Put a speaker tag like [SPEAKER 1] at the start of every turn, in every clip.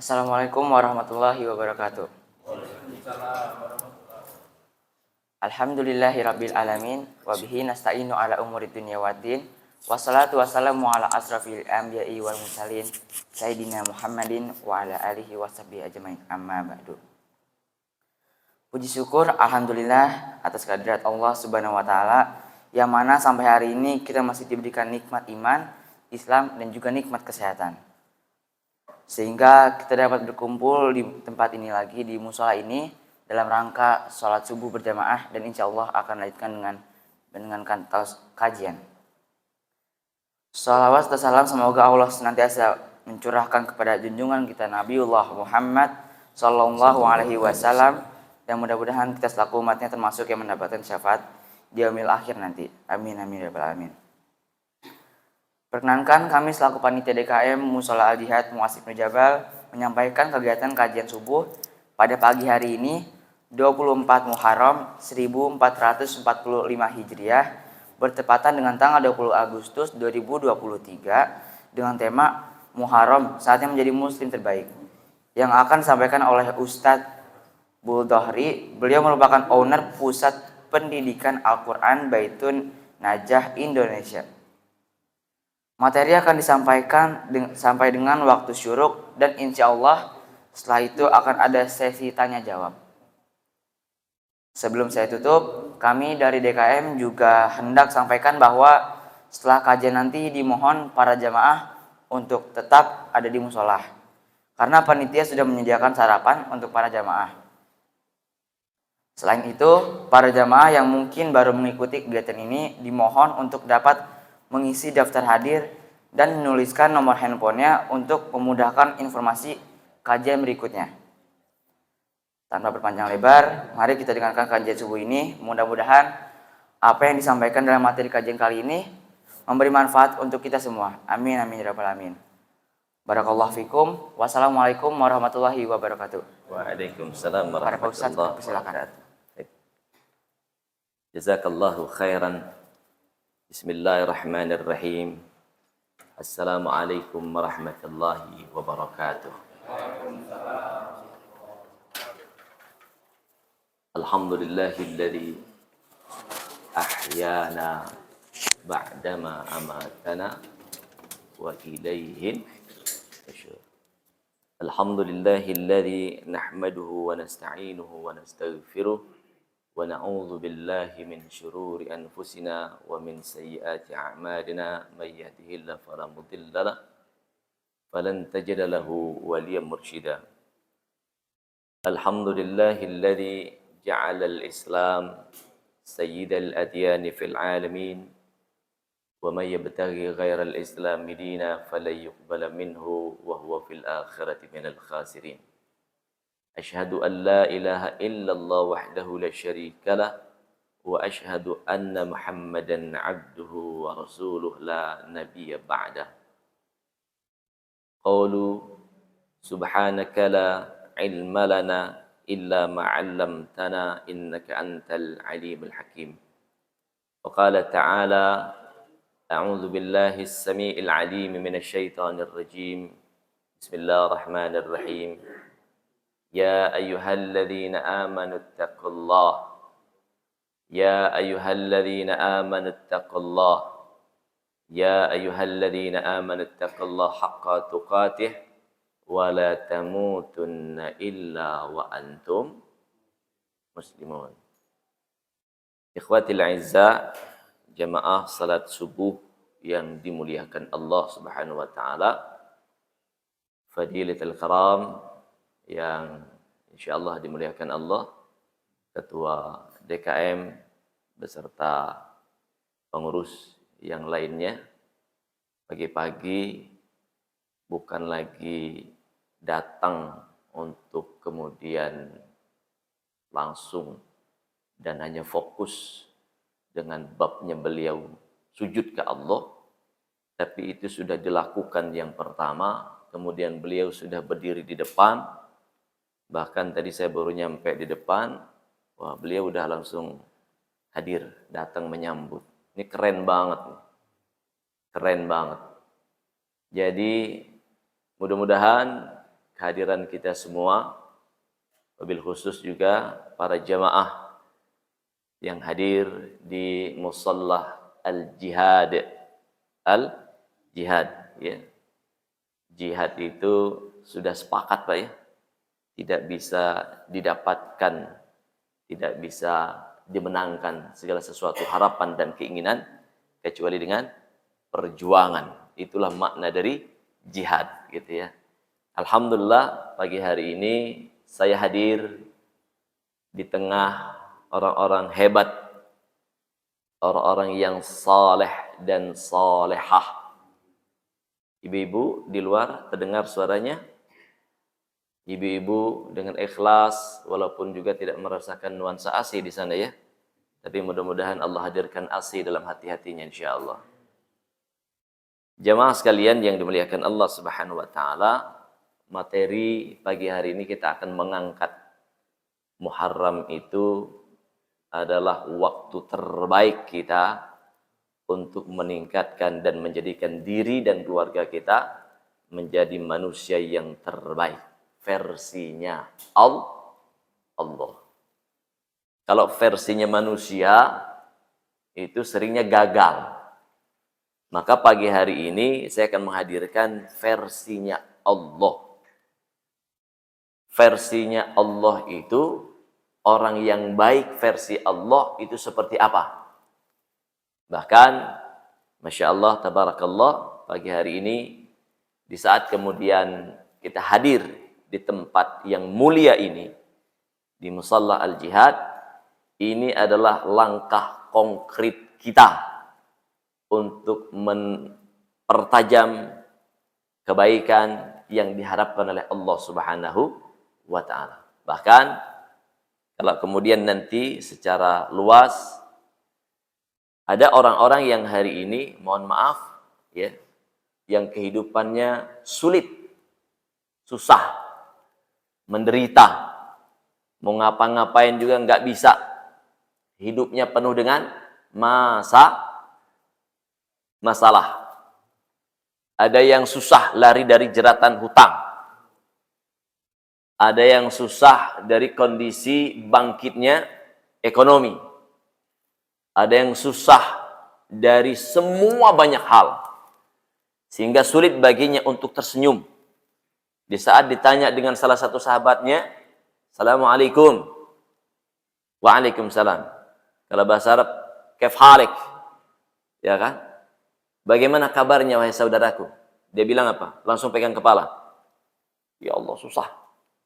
[SPEAKER 1] Assalamualaikum warahmatullahi wabarakatuh. Alhamdulillahirabbil alamin wa bihi nasta'inu ala umuri dunya waddin. Wassalatu wassalamu ala asrafil anbiya'i wal mursalin sayyidina Muhammadin wa ala alihi washabbihi ajmain. Amma ba'du. Puji syukur alhamdulillah atas kehadirat Allah Subhanahu wa taala yang mana sampai hari ini kita masih diberikan nikmat iman, Islam dan juga nikmat kesehatan. Sehingga kita dapat berkumpul di tempat ini lagi, di musola ini dalam rangka sholat subuh berjamaah, dan insya Allah akan lanjutkan dengan kajian. Shalawat dan salam semoga Allah senantiasa mencurahkan kepada junjungan kita Nabiullah Muhammad Sallallahu Alaihi Wasallam, dan mudah-mudahan kita selaku umatnya termasuk yang mendapatkan syafaat di yaumil akhir nanti. Amin amin ya rabbal alamin. Perkenankan kami selaku panitia DKM Musola Al-Jihad Mu'adz bin Jabal menyampaikan kegiatan kajian subuh pada pagi hari ini 24 Muharram 1445 Hijriah bertepatan dengan tanggal 20 Agustus 2023 dengan tema Muharram saatnya menjadi muslim terbaik yang akan disampaikan oleh Ustadz Buldhahri. Beliau merupakan owner Pusat Pendidikan Al-Quran Baitun Najah Indonesia. Materi akan disampaikan sampai dengan waktu syuruk, dan insya Allah setelah itu akan ada sesi tanya jawab. Sebelum saya tutup, kami dari DKM juga hendak sampaikan bahwa setelah kajian nanti dimohon para jamaah untuk tetap ada di musola, karena panitia sudah menyediakan sarapan untuk para jamaah. Selain itu, para jamaah yang mungkin baru mengikuti kegiatan ini dimohon untuk dapat mengisi daftar hadir dan menuliskan nomor handphonenya untuk memudahkan informasi kajian berikutnya. Tanpa berpanjang lebar, mari kita dengarkan kajian subuh ini. Mudah-mudahan apa yang disampaikan dalam materi kajian kali ini memberi manfaat untuk kita semua. Amin amin ya rabbal alamin. Barakallahu fikum. Wassalamualaikum warahmatullahi wabarakatuh.
[SPEAKER 2] Waalaikumsalam warahmatullahi wabarakatuh. Jazakallahu khairan. Bismillahirrahmanirrahim. Assalamualaikum warahmatullahi wabarakatuh. Alhamdulillahilladzi ahyana ba'dama amatana wa ilaihin nusyur. Alhamdulillahilladzi nahmaduhu wa nasta'inuhu wa nastaghfiruh wa na'udzu billahi min syururi anfusina wa min sayyiati a'malina may yahdihillahu fala mudilla lahu falan tajida lahu waliyyan mursyida. Alhamdulillahilladzi ja'ala al-islam sayyidal adyan fil alamin wa may yabtaghi ghayra al-islam dina falan yuqbala minhu wa huwa fil akhirati minal khasirin. Asyhadu an la ilaha illallah wahdahu la syarika lah wa asyhadu anna Muhammadan abduhu wa rasuluh la nabiyya ba'dah. Qalu subhanaka la ilma lana illa ma 'allamtana innaka antal alimul hakim. Wa qala ta'ala a'udzu billahi as-sami'il 'alim minasy syaithanir rajim. Bismillahirrahmanirrahim. يا أيها الذين آمنوا اتقوا الله يا أيها الذين آمنوا اتقوا الله يا أيها الذين آمنوا اتقوا الله حق تقاته ولا تموتن إلا وأنتم مسلمون. Ikhwatil a'izza, jamaah salat subuh yang dimuliakan Allah Subhanahu wa taala, fadilatul karam yang insyaallah dimuliakan Allah, Ketua DKM beserta pengurus yang lainnya. Pagi-pagi bukan lagi datang untuk kemudian langsung dan hanya fokus dengan babnya beliau sujud ke Allah, tapi itu sudah dilakukan yang pertama. Kemudian beliau sudah berdiri di depan. Bahkan tadi saya baru nyampe di depan, wah beliau udah langsung hadir, datang menyambut. Ini keren banget nih. Keren banget. Jadi mudah-mudahan kehadiran kita semua, wabil khusus juga para jamaah yang hadir di Musalla Al-Jihad. Al-Jihad, ya. Jihad itu sudah sepakat, Pak, ya. Tidak bisa didapatkan, tidak bisa dimenangkan segala sesuatu harapan dan keinginan kecuali dengan perjuangan. Itulah makna dari jihad, gitu ya. Alhamdulillah pagi hari ini saya hadir di tengah orang-orang hebat, orang-orang yang saleh dan salehah. Ibu-ibu di luar terdengar suaranya? Ibu-ibu dengan ikhlas, walaupun juga tidak merasakan nuansa ASI di sana, ya. Tapi mudah-mudahan Allah hadirkan ASI dalam hati-hatinya insyaallah. Jamaah sekalian yang dimuliakan Allah Subhanahu wa taala, materi pagi hari ini kita akan mengangkat Muharram itu adalah waktu terbaik kita untuk meningkatkan dan menjadikan diri dan keluarga kita menjadi manusia yang terbaik versinya Allah. Kalau versinya manusia itu seringnya gagal. Maka pagi hari ini saya akan menghadirkan versinya Allah. Versinya Allah itu, orang yang baik versi Allah itu seperti apa? Bahkan, Masya Allah, Tabarakallah, pagi hari ini, di saat kemudian kita hadir di tempat yang mulia ini, di Musalla Al-Jihad, ini adalah langkah konkret kita untuk mempertajam kebaikan yang diharapkan oleh Allah Subhanahu wa ta'ala. Bahkan, kalau kemudian nanti secara luas, ada orang-orang yang hari ini, mohon maaf, ya, yang kehidupannya sulit, susah, menderita, mau ngapa-ngapain juga nggak bisa, hidupnya penuh dengan masalah. Ada yang susah lari dari jeratan hutang, ada yang susah dari kondisi bangkitnya ekonomi. Ada yang susah dari semua banyak hal. Sehingga sulit baginya untuk tersenyum. Di saat ditanya dengan salah satu sahabatnya, Assalamualaikum. Waalaikumsalam. Kalau bahasa Arab, kaif halik. Ya kan? Bagaimana kabarnya wahai saudaraku? Dia bilang apa? Langsung pegang kepala. Ya Allah, susah.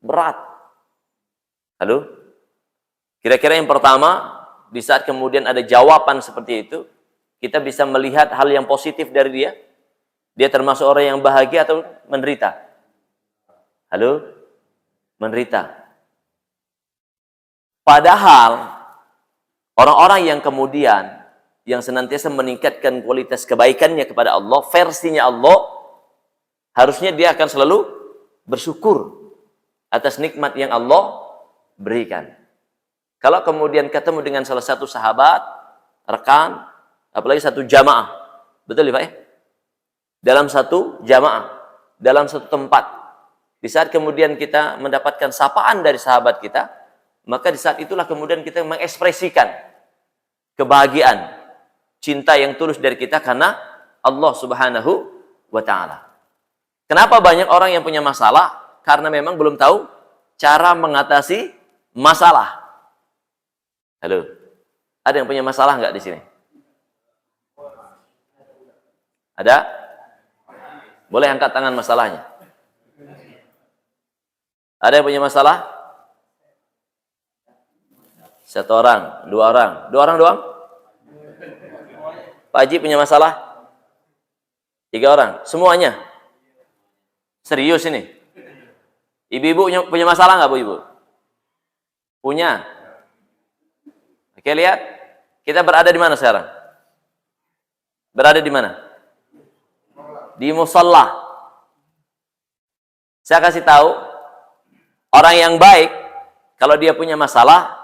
[SPEAKER 2] Berat. Halo? Kira-kira yang pertama, di saat kemudian ada jawaban seperti itu, kita bisa melihat hal yang positif dari dia. Dia termasuk orang yang bahagia atau menderita? Halo? Menderita. Padahal, orang-orang yang kemudian, yang senantiasa meningkatkan kualitas kebaikannya kepada Allah, versinya Allah, harusnya dia akan selalu bersyukur atas nikmat yang Allah berikan. Kalau kemudian ketemu dengan salah satu sahabat, rekan, apalagi satu jamaah, betul ya Pak ya? Dalam satu jamaah, dalam satu tempat, di saat kemudian kita mendapatkan sapaan dari sahabat kita, maka di saat itulah kemudian kita mengekspresikan kebahagiaan, cinta yang tulus dari kita karena Allah Subhanahu wa ta'ala. Kenapa banyak orang yang punya masalah? Karena memang belum tahu cara mengatasi masalah. Halo, ada yang punya masalah nggak di sini? Ada? Boleh angkat tangan masalahnya. Ada yang punya masalah? Satu orang, dua orang doang? Pak Haji punya masalah? 3 orang, semuanya? Serius ini? Ibu-ibu punya masalah nggak, Bu Ibu? Punya? Oke, lihat. Kita berada di mana sekarang? Berada di mana? Di musalla. Saya kasih tahu, orang yang baik, kalau dia punya masalah,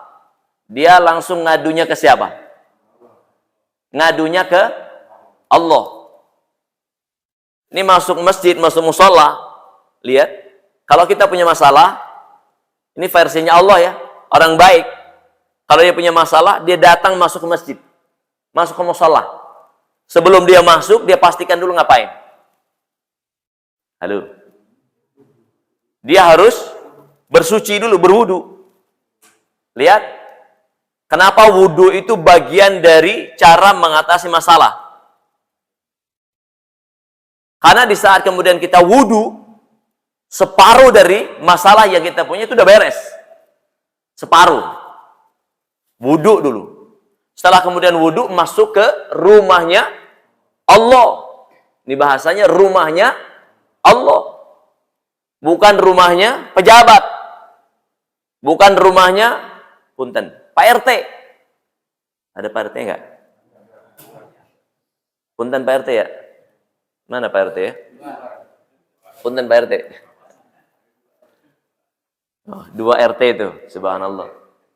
[SPEAKER 2] dia langsung ngadunya ke siapa? Ngadunya ke Allah. Ini masuk masjid, masuk musalla. Lihat, Kalau kita punya masalah, ini versinya Allah ya, orang baik. Kalau dia punya masalah, dia datang masuk ke masjid, masuk ke mushola. Sebelum dia masuk, dia pastikan dulu ngapain. Halo. Dia harus bersuci dulu, berwudu. Lihat, kenapa wudu itu bagian dari cara mengatasi masalah. Karena di saat kemudian kita wudu, separuh dari masalah yang kita punya itu udah beres. Separuh. Wudu dulu. Setelah kemudian wudu, masuk ke rumahnya Allah. Ini bahasanya rumahnya Allah. Bukan rumahnya pejabat. Bukan rumahnya, punten, Pak RT. Ada Pak RT enggak? Punten Pak RT ya? Mana Pak RT ya? Punten Pak RT. Oh, 2 RT itu, subhanallah.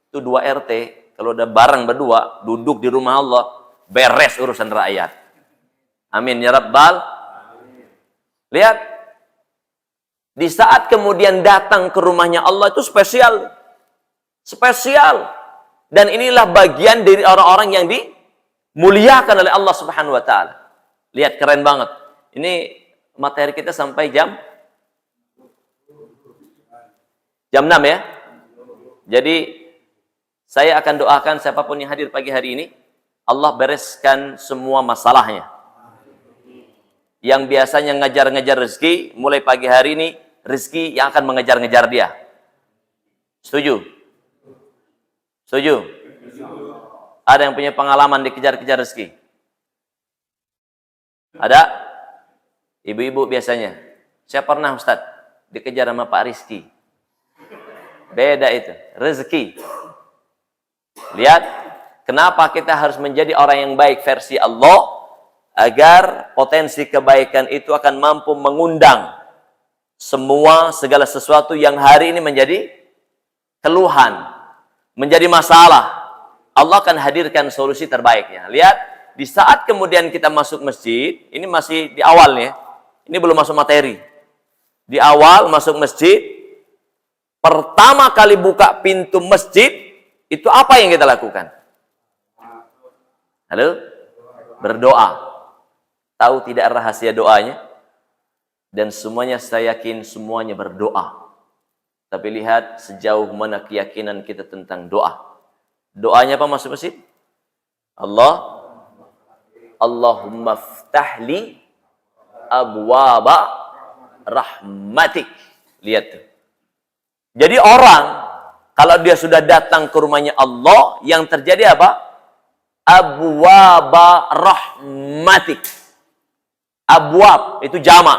[SPEAKER 2] Itu 2 RT, kalau udah bareng berdua, duduk di rumah Allah, beres urusan rakyat. Amin ya Rabbal. Lihat, di saat kemudian datang ke rumahnya Allah itu spesial. Spesial. Dan inilah bagian dari orang-orang yang dimuliakan oleh Allah Subhanahu wa taala. Lihat, keren banget. Ini materi kita sampai jam 6 ya. Jadi saya akan doakan siapapun yang hadir pagi hari ini, Allah bereskan semua masalahnya. Yang biasanya ngejar-ngejar rezeki, mulai pagi hari ini rezeki yang akan mengejar-ngejar dia. Setuju? Setuju? Ada yang punya pengalaman dikejar-kejar rezeki? Ada? Ibu-ibu biasanya. Saya pernah Ustaz dikejar sama Pak Rizki. Beda itu, rezeki. Lihat, kenapa kita harus menjadi orang yang baik versi Allah, agar potensi kebaikan itu akan mampu mengundang segala sesuatu yang hari ini menjadi keluhan, menjadi masalah. Allah akan hadirkan solusi terbaiknya. Lihat, di saat kemudian kita masuk masjid, ini masih di awalnya, ini belum masuk materi. Di awal masuk masjid, pertama kali buka pintu masjid, itu apa yang kita lakukan? Halo? Berdoa. Tahu tidak rahasia doanya? Dan semuanya saya yakin semuanya berdoa. Tapi lihat sejauh mana keyakinan kita tentang doa. Doanya apa masuk masjid? Allahumma ftahli abwaba rahmatik. Lihat tuh. Jadi orang, kalau dia sudah datang ke rumahnya Allah, yang terjadi apa? Abwaba rahmatik. Abwab itu jamak.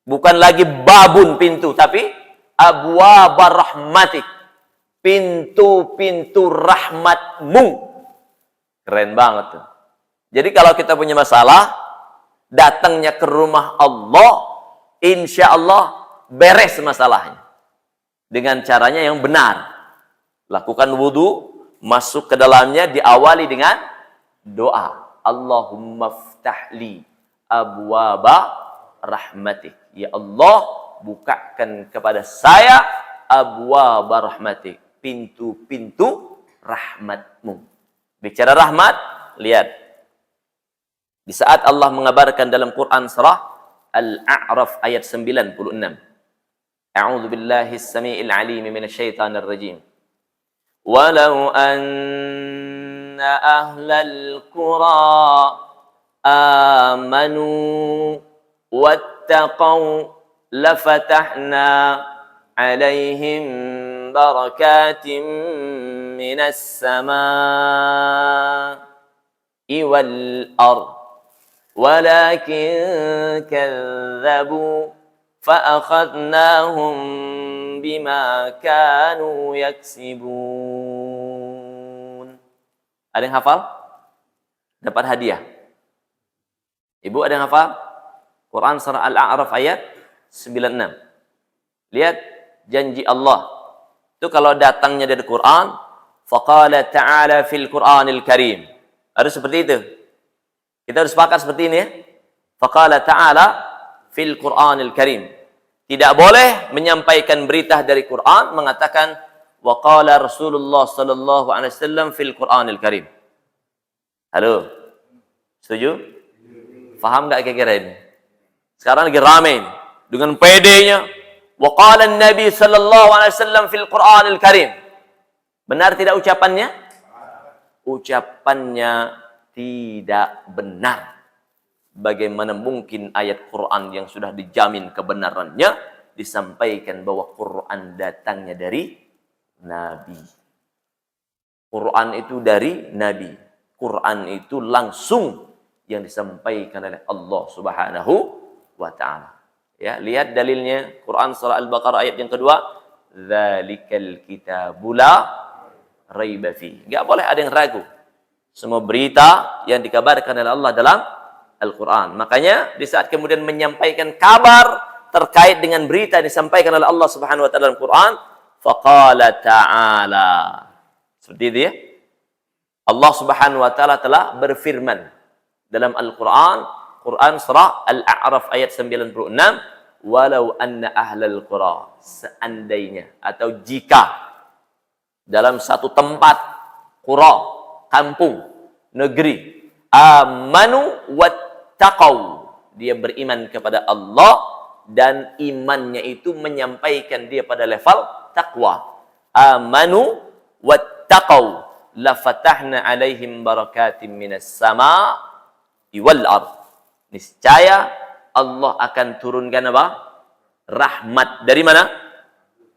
[SPEAKER 2] Bukan lagi babun pintu, tapi abwaba rahmatik. Pintu-pintu rahmatmu. Keren banget tuh. Jadi kalau kita punya masalah, datangnya ke rumah Allah, insya Allah beres masalahnya. Dengan caranya yang benar. Lakukan wudu, masuk ke dalamnya, diawali dengan doa. Allahumma ftahli abwaba rahmatik. Ya Allah, bukakan kepada saya abwaba rahmatik. Pintu-pintu rahmatmu. Bicara rahmat, lihat. Di saat Allah mengabarkan dalam Quran surah Al-A'raf ayat 96. A'udzu billahi as-sami'il 'alim minasyaitonir rajim. Walau anna ahlal qura amanu wattaqau lafatahna 'alaihim barakatim minas samaa'i wal ardh walakin kadzabu فَأَخَذْنَاهُمْ بِمَا كَانُوا يَكْسِبُونَ. Ada yang hafal? Dapat hadiah. Ibu ada yang hafal? Quran surah Al-A'raf ayat 96. Lihat janji Allah. Itu kalau datangnya dari Quran, faqala ta'ala fil Qur'anil Karim. Harus seperti itu. Kita harus sepakat seperti ini ya. Faqala ta'ala fil Qur'anil Karim. Tidak boleh menyampaikan berita dari Quran mengatakan wa qala Rasulullah sallallahu alaihi wasallam fil Qur'anil Karim. Halo. Setuju? Faham enggak kira-kira ini? Sekarang lagi ramai dengan PD-nya wa qala Nabi sallallahu alaihi wasallam fil Qur'anil Karim. Benar tidak ucapannya? Ucapannya tidak benar. Bagaimana mungkin ayat Quran yang sudah dijamin kebenarannya disampaikan bahwa Quran datangnya dari Nabi. Quran itu dari Nabi. Quran itu langsung yang disampaikan oleh Allah Subhanahu wa taala. Ya, lihat dalilnya Quran surah Al-Baqarah ayat yang kedua, "Dzalikal kitabu la raiba fi." Enggak boleh ada yang ragu. Semua berita yang dikabarkan oleh Allah dalam Al-Quran. Makanya di saat kemudian menyampaikan kabar terkait dengan berita yang disampaikan oleh Allah Subhanahu wa taala dalam Quran, faqala ta'ala. Seperti itu ya. Allah Subhanahu wa taala telah berfirman dalam Al-Quran, Quran surah Al-A'raf ayat 96, walau anna ahlal qura, seandainya atau jika dalam satu tempat qura, kampung, negeri, amanu wattaqau, dia beriman kepada Allah dan imannya itu menyampaikan dia pada level takwa. Amanu wattaqau la fatahna alaihim barakatim minas sama'i wal ard. Niscaya Allah akan turunkan apa? Rahmat dari mana?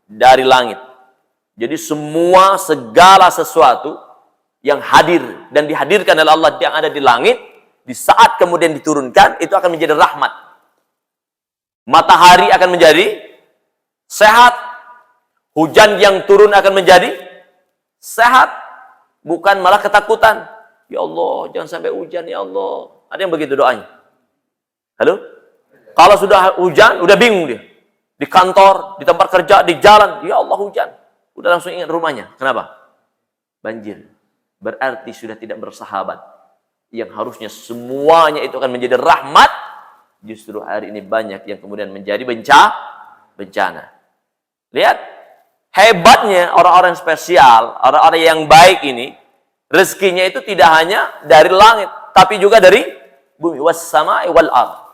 [SPEAKER 2] Dari langit. Jadi semua segala sesuatu yang hadir dan dihadirkan oleh Allah yang ada di langit, di saat kemudian diturunkan, itu akan menjadi rahmat. Matahari akan menjadi sehat. Hujan yang turun akan menjadi sehat. Bukan malah ketakutan. Ya Allah, jangan sampai hujan, ya Allah. Ada yang begitu doanya? Halo? Kalau sudah hujan, udah bingung dia. Di kantor, di tempat kerja, di jalan. Ya Allah, hujan. Udah langsung ingat rumahnya. Kenapa? Banjir. Berarti sudah tidak bersahabat. Yang harusnya semuanya itu akan menjadi rahmat. Justru hari ini banyak yang kemudian menjadi bencana. Lihat. Hebatnya orang-orang spesial, orang-orang yang baik ini, rezekinya itu tidak hanya dari langit, tapi juga dari bumi. Was-sama'i wal ard.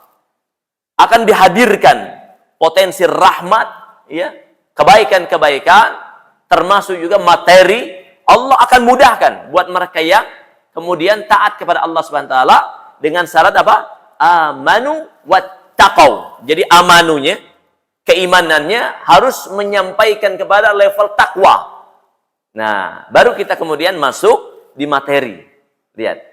[SPEAKER 2] Akan dihadirkan potensi rahmat, ya, kebaikan-kebaikan, termasuk juga materi. Allah akan mudahkan buat mereka yang kemudian taat kepada Allah Subhanahu wa taala dengan syarat apa? Amanu wattaqau. Jadi amanunya, keimanannya harus menyampaikan kepada level takwa. Nah, baru kita kemudian masuk di materi. Lihat.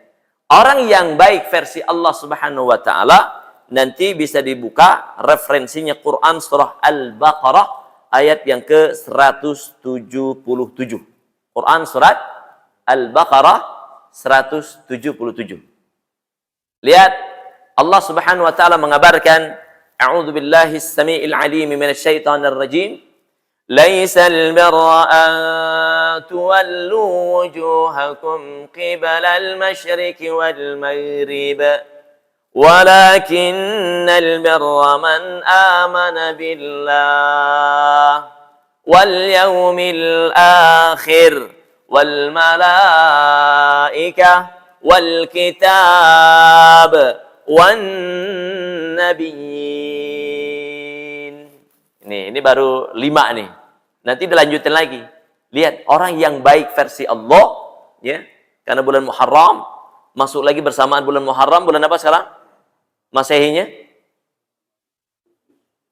[SPEAKER 2] Orang yang baik versi Allah Subhanahu wa taala nanti bisa dibuka referensinya Quran surah Al-Baqarah ayat yang ke-177. Quran surat Al-Baqarah 177. Lihat, Allah Subhanahu wa taala mengabarkan, a'udzu billahi as-sami'il 'alim minasy syaithanir rajim. Laisal birra an tuwallu wujuhakum qibala al-masyriqi wal maghrib, walakinnal birra man amana billah wal yawmil akhir wal malaikah wal kitab wan nabiyyin. Ini baru 5 nih. Nanti dilanjutin lagi. Lihat, orang yang baik versi Allah, ya. Karena bulan Muharram masuk lagi bersamaan bulan Muharram, bulan apa sekarang? Masehinya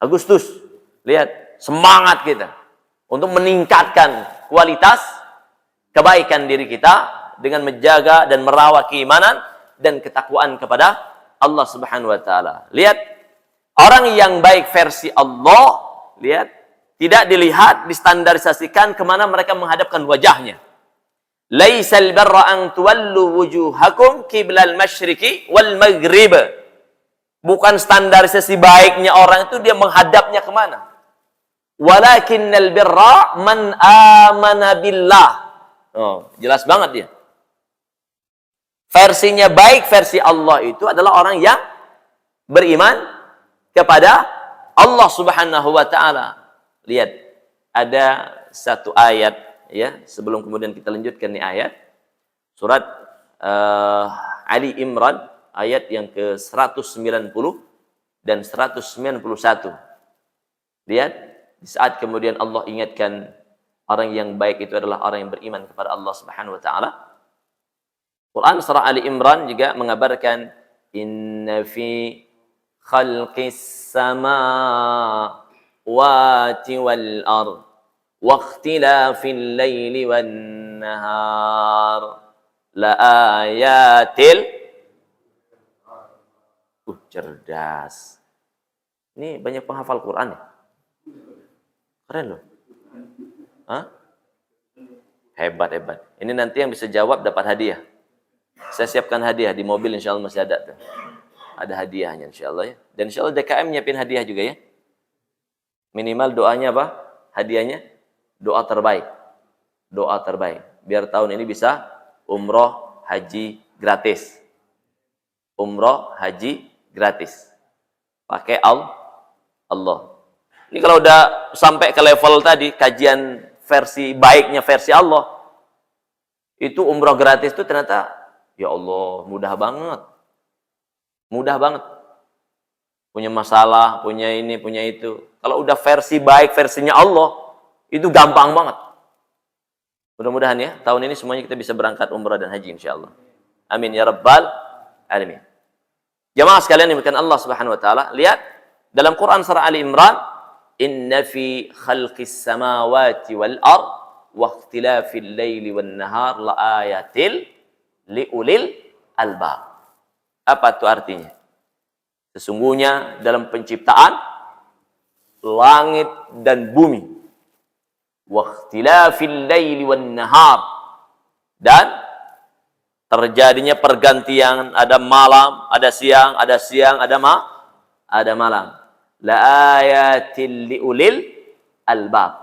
[SPEAKER 2] Agustus. Lihat, semangat kita untuk meningkatkan kualitas kebaikan diri kita dengan menjaga dan merawat keimanan dan ketakwaan kepada Allah Subhanahu wa taala. Lihat, orang yang baik versi Allah, lihat, tidak dilihat, distandarisasikan kemana mereka menghadapkan wajahnya. Laisal birra an tuwallu wujuhakum qiblal masyriqi wal maghrib. Bukan standarisasi baiknya orang itu dia menghadapnya kemana. Walakinnal birra man amana billah. Oh, jelas banget dia. Versinya baik versi Allah itu adalah orang yang beriman kepada Allah Subhanahu wa taala. Lihat, ada satu ayat ya, sebelum kemudian kita lanjutkan nih ayat. Surat Ali Imran ayat yang ke-190 dan 191. Lihat, di saat kemudian Allah ingatkan orang yang baik itu adalah orang yang beriman kepada Allah Subhanahu wa taala. Quran surah Ali Imran juga mengabarkan inna fi khalqis samawati wal ard wa ikhtilafil laili wan nahar la ayatil cerdas. Ini banyak penghafal Quran ya? Keren loh. Hah? Hebat. Ini nanti yang bisa jawab dapat hadiah. Saya siapkan hadiah di mobil, insya Allah masih ada tuh. Ada hadiahnya insya Allah ya. Dan insya Allah DKM nyiapin hadiah juga ya. Minimal doanya apa? Hadiahnya doa terbaik. Doa terbaik. Biar tahun ini bisa umroh haji gratis. Umroh haji gratis. Pakai Allah. Ini kalau udah sampai ke level tadi, kajian versi baiknya versi Allah, itu umroh gratis itu ternyata, ya Allah, mudah banget. Mudah banget. Punya masalah, punya ini, punya itu. Kalau udah versi baik, versinya Allah, itu gampang banget. Mudah-mudahan ya, tahun ini semuanya kita bisa berangkat umrah dan haji insyaAllah. Amin ya rabbal alamin. Jamaah sekalian yang dimuliakan Allah Subhanahu wa taala, lihat dalam Quran surah Ali Imran, inna fi khalqis samawati wal ard wa ikhtilafil laili wan nahar la ayatil liulil albab. Apa itu artinya? Sesungguhnya dalam penciptaan langit dan bumi, wa ikhtilafil laili wan nahar, dan terjadinya pergantian, ada malam, ada siang, ada malam. La ayatil liulil albab.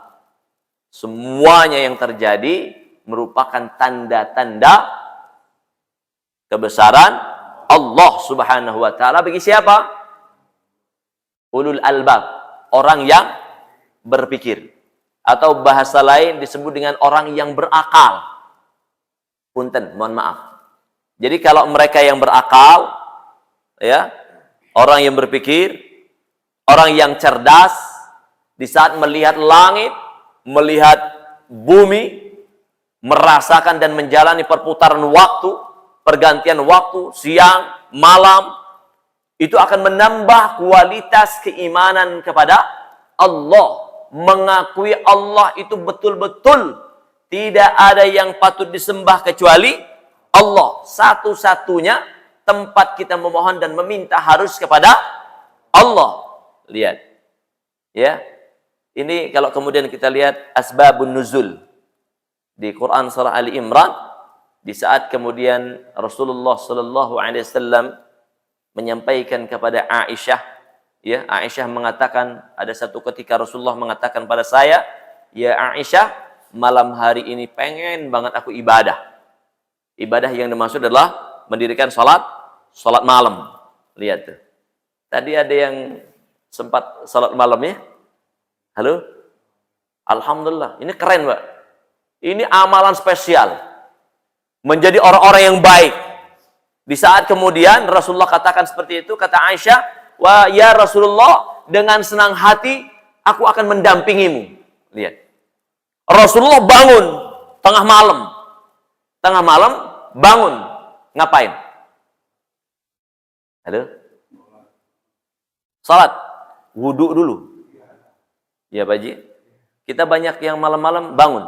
[SPEAKER 2] Semuanya yang terjadi merupakan tanda-tanda kebesaran Allah Subhanahu wa taala bagi siapa? Ulul albab, orang yang berpikir, atau bahasa lain disebut dengan orang yang berakal. Punten, mohon maaf. Jadi kalau mereka yang berakal, ya, orang yang berpikir, orang yang cerdas, di saat melihat langit, melihat bumi, merasakan dan menjalani perputaran waktu, pergantian waktu, siang, malam, itu akan menambah kualitas keimanan kepada Allah. Mengakui Allah itu betul-betul tidak ada yang patut disembah kecuali Allah. Satu-satunya tempat kita memohon dan meminta harus kepada Allah. Lihat, ya, ini kalau kemudian kita lihat asbabun nuzul di Quran surah Ali Imran, di saat kemudian Rasulullah Sallallahu Alaihi Wasallam menyampaikan kepada Aisyah, ya, Aisyah mengatakan, ada satu ketika Rasulullah mengatakan pada saya, ya Aisyah, malam hari ini pengen banget aku ibadah. Ibadah yang dimaksud adalah mendirikan salat malam. Lihat tuh. Tadi ada yang sempat salat malam ya? Halo? Alhamdulillah. Ini keren, Mbak. Ini amalan spesial. Menjadi orang-orang yang baik. Di saat kemudian Rasulullah katakan seperti itu, kata Aisyah, "Wa ya Rasulullah, dengan senang hati aku akan mendampingimu." Lihat. Rasulullah bangun tengah malam. Tengah malam bangun. Ngapain? Halo? Salat. Wudhu dulu. Ya Pak Haji. Kita banyak yang malam-malam bangun.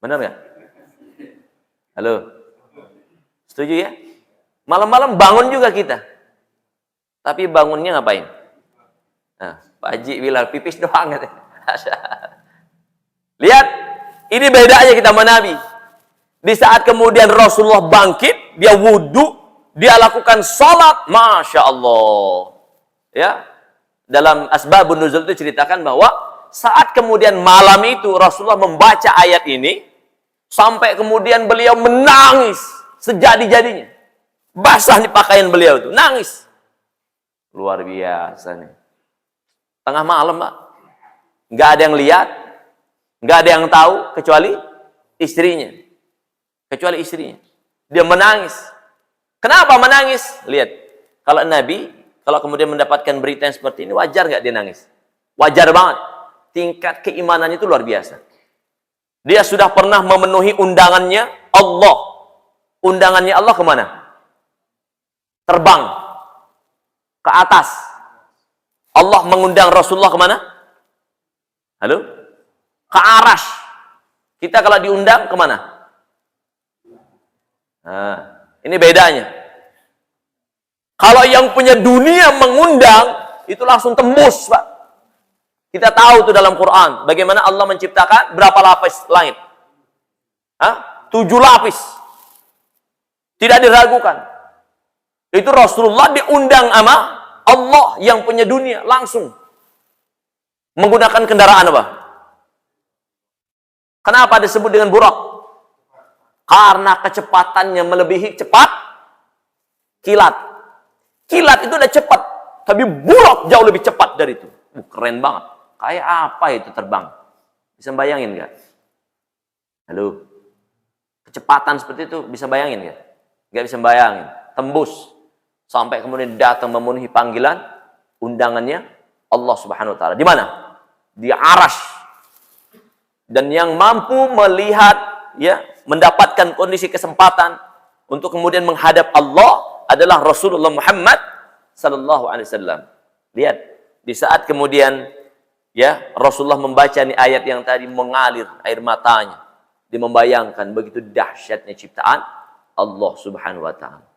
[SPEAKER 2] Benar nggak? Halo? Setuju ya? Malam-malam bangun juga kita. Tapi bangunnya ngapain? Nah, Pak Haji bilang pipis doang. Lihat, ini bedanya kita sama Nabi. Di saat kemudian Rasulullah bangkit, dia wudhu, dia lakukan sholat, Masya Allah. Ya, dalam asbabun nuzul itu ceritakan bahwa saat kemudian malam itu Rasulullah membaca ayat ini, sampai kemudian beliau menangis sejadi-jadinya. Basah nih pakaian beliau itu, nangis. Luar biasa nih. Tengah malam, Pak. Nggak ada yang lihat, nggak ada yang tahu kecuali istrinya. Kecuali istrinya. Dia menangis. Kenapa menangis? Lihat, kalau Nabi, kalau kemudian mendapatkan berita yang seperti ini, wajar nggak dia nangis? Wajar banget. Tingkat keimanannya itu luar biasa. Dia sudah pernah memenuhi undangannya Allah. Undangannya Allah kemana? Terbang ke atas. Allah mengundang Rasulullah kemana? Halo? Ke Arash. Kita kalau diundang kemana? Nah, ini bedanya. Kalau yang punya dunia mengundang, itu langsung tembus, Pak. Kita tahu itu dalam Quran. Bagaimana Allah menciptakan berapa lapis langit? 7 lapis. Tidak diragukan. Itu Rasulullah diundang sama Allah yang punya dunia langsung. Menggunakan kendaraan apa? Kenapa disebut dengan burak? Karena kecepatannya melebihi cepat kilat. Kilat itu udah cepat, tapi burak jauh lebih cepat dari itu. Keren banget. Kayak apa itu terbang? Bisa bayangin nggak? Halo? Kecepatan seperti itu bisa bayangin nggak? Nggak bisa bayangin. Tembus. Sampai kemudian datang memenuhi panggilan undangannya Allah Subhanahu wa taala. Di mana? Di Arash. Dan yang mampu melihat, ya, mendapatkan kondisi kesempatan untuk kemudian menghadap Allah adalah Rasulullah Muhammad sallallahu alaihi wasallam. Lihat, di saat kemudian, ya, Rasulullah membaca nih ayat yang tadi, mengalir air matanya. Dia membayangkan begitu dahsyatnya ciptaan Allah Subhanahu wa taala.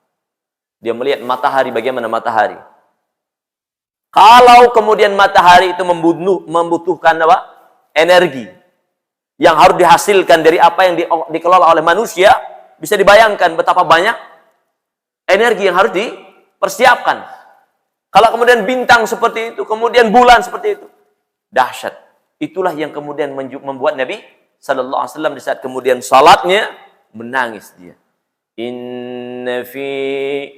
[SPEAKER 2] Dia melihat matahari, bagaimana matahari. Kalau kemudian matahari itu membutuhkan apa? Energi yang harus dihasilkan dari apa yang dikelola oleh manusia, bisa dibayangkan betapa banyak energi yang harus dipersiapkan. Kalau kemudian bintang seperti itu, kemudian bulan seperti itu, dahsyat. Itulah yang kemudian membuat Nabi sallallahu alaihi wasallam di saat kemudian salatnya menangis dia. Inna fi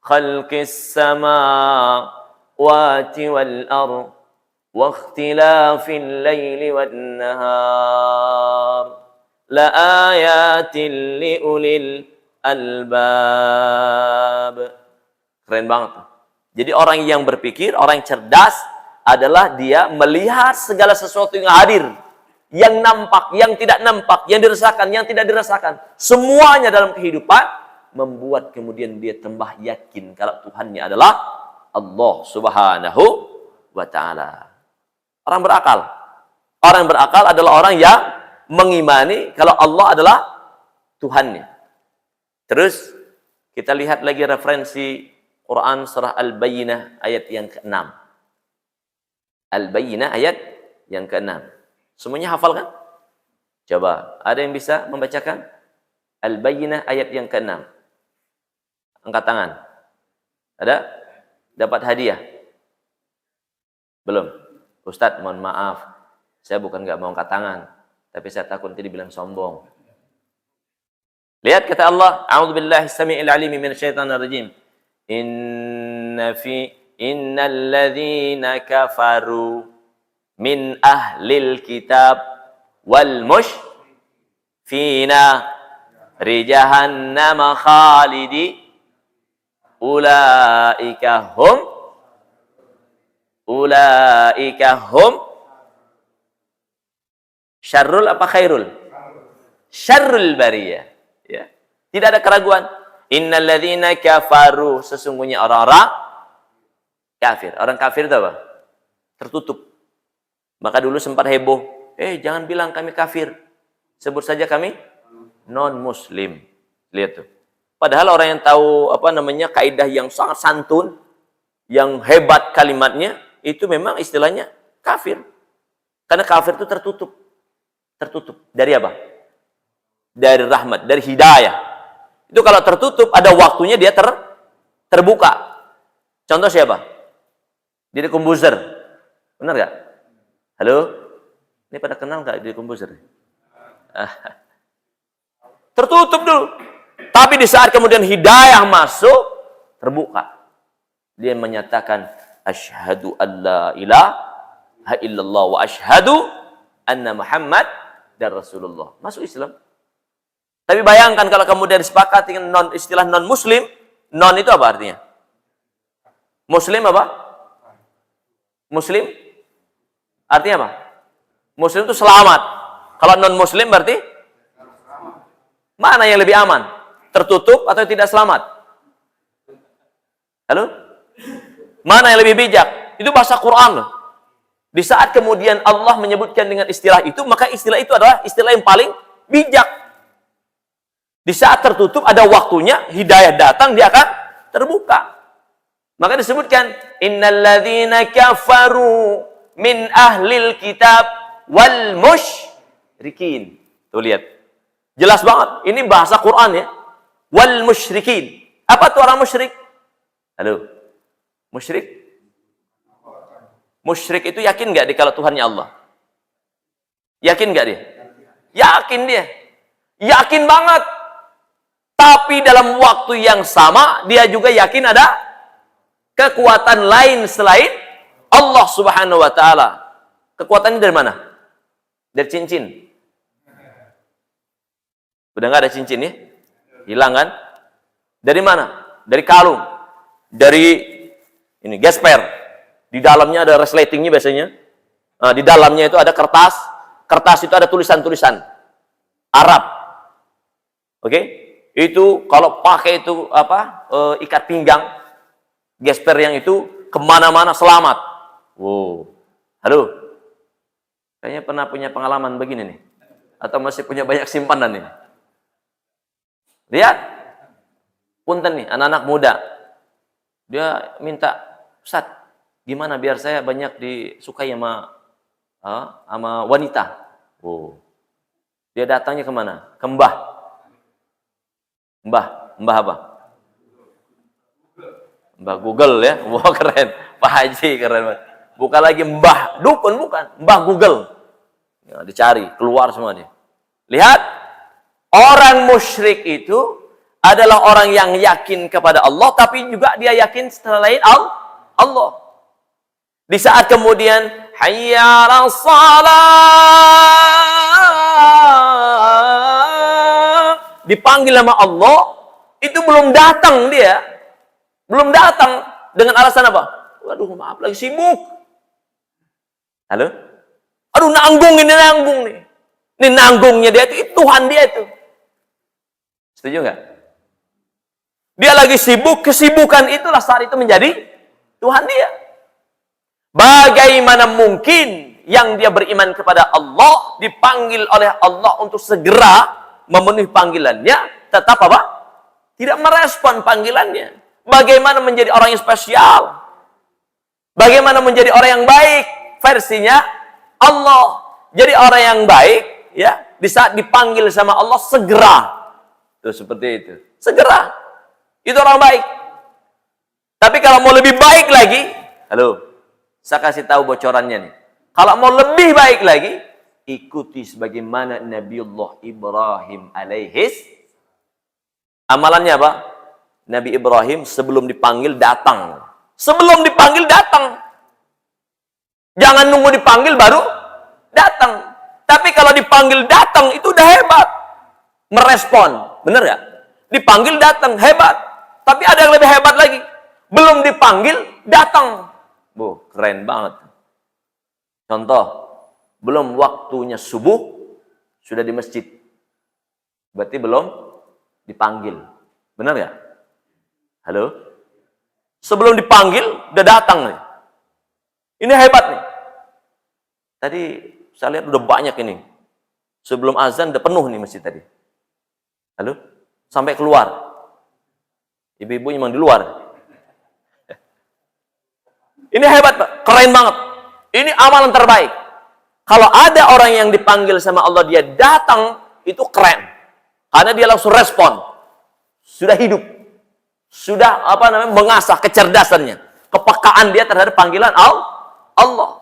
[SPEAKER 2] khalqis samawati wal ardh wa ikhtilafil laili wan nahar la ayatin li ulil albab. Keren banget. Jadi orang yang berpikir, orang yang cerdas adalah dia melihat segala sesuatu yang hadir, yang nampak, yang tidak nampak, yang dirasakan, yang tidak dirasakan. Semuanya dalam kehidupan membuat kemudian dia tambah yakin kalau Tuhannya adalah Allah Subhanahu wa taala. Orang berakal. Orang yang berakal adalah orang yang mengimani kalau Allah adalah Tuhannya. Terus kita lihat lagi referensi Quran surah Al-Bayyinah ayat yang ke-6. Al-Bayyinah ayat yang ke-6. Semuanya hafal kan? Coba, ada yang bisa membacakan? Al-Bayyinah ayat yang ke-6. Angkat tangan. Ada? Dapat hadiah? Belum? Ustadz, mohon maaf. Saya bukan nggak mau angkat tangan. Tapi saya takut nanti dibilang sombong. Lihat kata Allah, A'udzubillahi samii'il 'aliim minasyaitonir rajim. Innal ladzina kafaru min ahlil kitab wal mushfina rijahannama khalidi ulaika hum syarrul apa khairul? Syarrul bariyah. Ya. Tidak ada keraguan. Innal ladzina kafaru, sesungguhnya orang-orang kafir. Orang kafir itu apa? Tertutup. Maka dulu sempat heboh. Jangan bilang kami kafir. Sebut saja kami non-muslim. Lihat tuh. Padahal orang yang tahu kaidah yang sangat santun, yang hebat kalimatnya, itu memang istilahnya kafir. Karena kafir itu tertutup. Tertutup. Dari apa? Dari rahmat, dari hidayah. Itu kalau tertutup, ada waktunya dia terbuka. Contoh siapa? Deddy Corbuzier. Benar gak? Halo? Ini pada kenal gak Deddy Corbuzier? Tertutup dulu. Tapi di saat kemudian hidayah masuk, terbuka. Dia menyatakan, asyhadu an la ilaha ilaha illallah wa asyhadu anna Muhammad dan Rasulullah. Masuk Islam. Tapi bayangkan kalau kemudian disepakati dengan istilah non-muslim, non itu apa artinya? Muslim apa? Muslim? Artinya apa? Muslim itu selamat. Kalau non-muslim berarti? Mana yang lebih aman? Tertutup atau tidak selamat? Halo? Mana yang lebih bijak? Itu bahasa Quran loh. Di saat kemudian Allah menyebutkan dengan istilah itu, maka istilah itu adalah istilah yang paling bijak. Di saat tertutup ada waktunya, hidayah datang, dia akan terbuka. Maka disebutkan, innalladzina kafaru min ahlil kitab wal musyrikin. Tuh lihat. Jelas banget. Ini bahasa Quran ya. Wal musyrikin. Apa tuh orang musyrik? Halo. Musyrik? Musyrik itu yakin nggak dia kalau Tuhannya Allah? Yakin nggak dia? Yakin dia. Yakin banget. Tapi dalam waktu yang sama, dia juga yakin ada kekuatan lain selain Allah Subhanahu wa Ta'ala. Kekuatannya dari mana? Dari cincin. Udah nggak ada cincin ya? Hilang kan? Dari mana? Dari kalung. Dari ini gesper. Di dalamnya ada resletingnya biasanya. Nah, di dalamnya itu ada kertas. Kertas itu ada tulisan-tulisan Arab. Oke? Itu kalau pakai itu apa? Ikat pinggang. Gesper yang itu kemana-mana selamat. Wow. Halo. Kayaknya pernah punya pengalaman begini nih. Atau masih punya banyak simpanan nih. Lihat. Punten nih, anak-anak muda. Dia minta, Ustaz, gimana biar saya banyak disukai sama wanita? Oh. Dia datangnya kemana? Ke Mbah. Mbah apa? Mbah Google ya. Wah keren. Pak Haji keren banget. Bukan lagi Mbah Dukun, bukan. Mbah Google. Ya, dicari, keluar semua dia. Lihat. Orang musyrik itu adalah orang yang yakin kepada Allah, tapi juga dia yakin selain Allah. Di saat kemudian hayya 'alas shalah dipanggil nama Allah, itu belum datang dia. Belum datang dengan alasan apa? Waduh, maaf lagi sibuk. Halo? Aduh, nanggung nih. Ini nanggungnya dia itu Tuhan dia itu. Setuju nggak? Dia lagi sibuk, kesibukan itulah saat itu menjadi Tuhan dia. Bagaimana mungkin yang dia beriman kepada Allah dipanggil oleh Allah untuk segera memenuhi panggilannya, tetap apa? Tidak merespon panggilannya. Bagaimana menjadi orang yang spesial? Bagaimana menjadi orang yang baik? Versinya Allah. Jadi orang yang baik, ya, di saat dipanggil sama Allah segera. Tuh seperti itu. Segera. Itu orang baik. Tapi kalau mau lebih baik lagi, halo. Saya kasih tahu bocorannya nih. Kalau mau lebih baik lagi, ikuti sebagaimana Nabiullah Ibrahim alaihis. Amalannya apa? Nabi Ibrahim sebelum dipanggil datang. Sebelum dipanggil datang. Jangan nunggu dipanggil baru datang. Tapi kalau dipanggil datang itu udah hebat. Merespon. Bener ya? Dipanggil datang hebat. Tapi ada yang lebih hebat lagi. Belum dipanggil datang. Keren banget. Contoh, belum waktunya subuh, sudah di masjid. Berarti belum dipanggil. Benar ya? Halo? Sebelum dipanggil, udah datang nih. Ini hebat nih. Tadi saya lihat udah banyak ini. Sebelum azan udah penuh nih masjid tadi. Halo? Sampai keluar. Ibu-ibu memang di luar. Ini hebat, Pak. Keren banget. Ini amalan terbaik. Kalau ada orang yang dipanggil sama Allah, dia datang, itu keren. Karena dia langsung respon. Sudah hidup. Sudah mengasah kecerdasannya. Kepekaan dia terhadap panggilan Allah.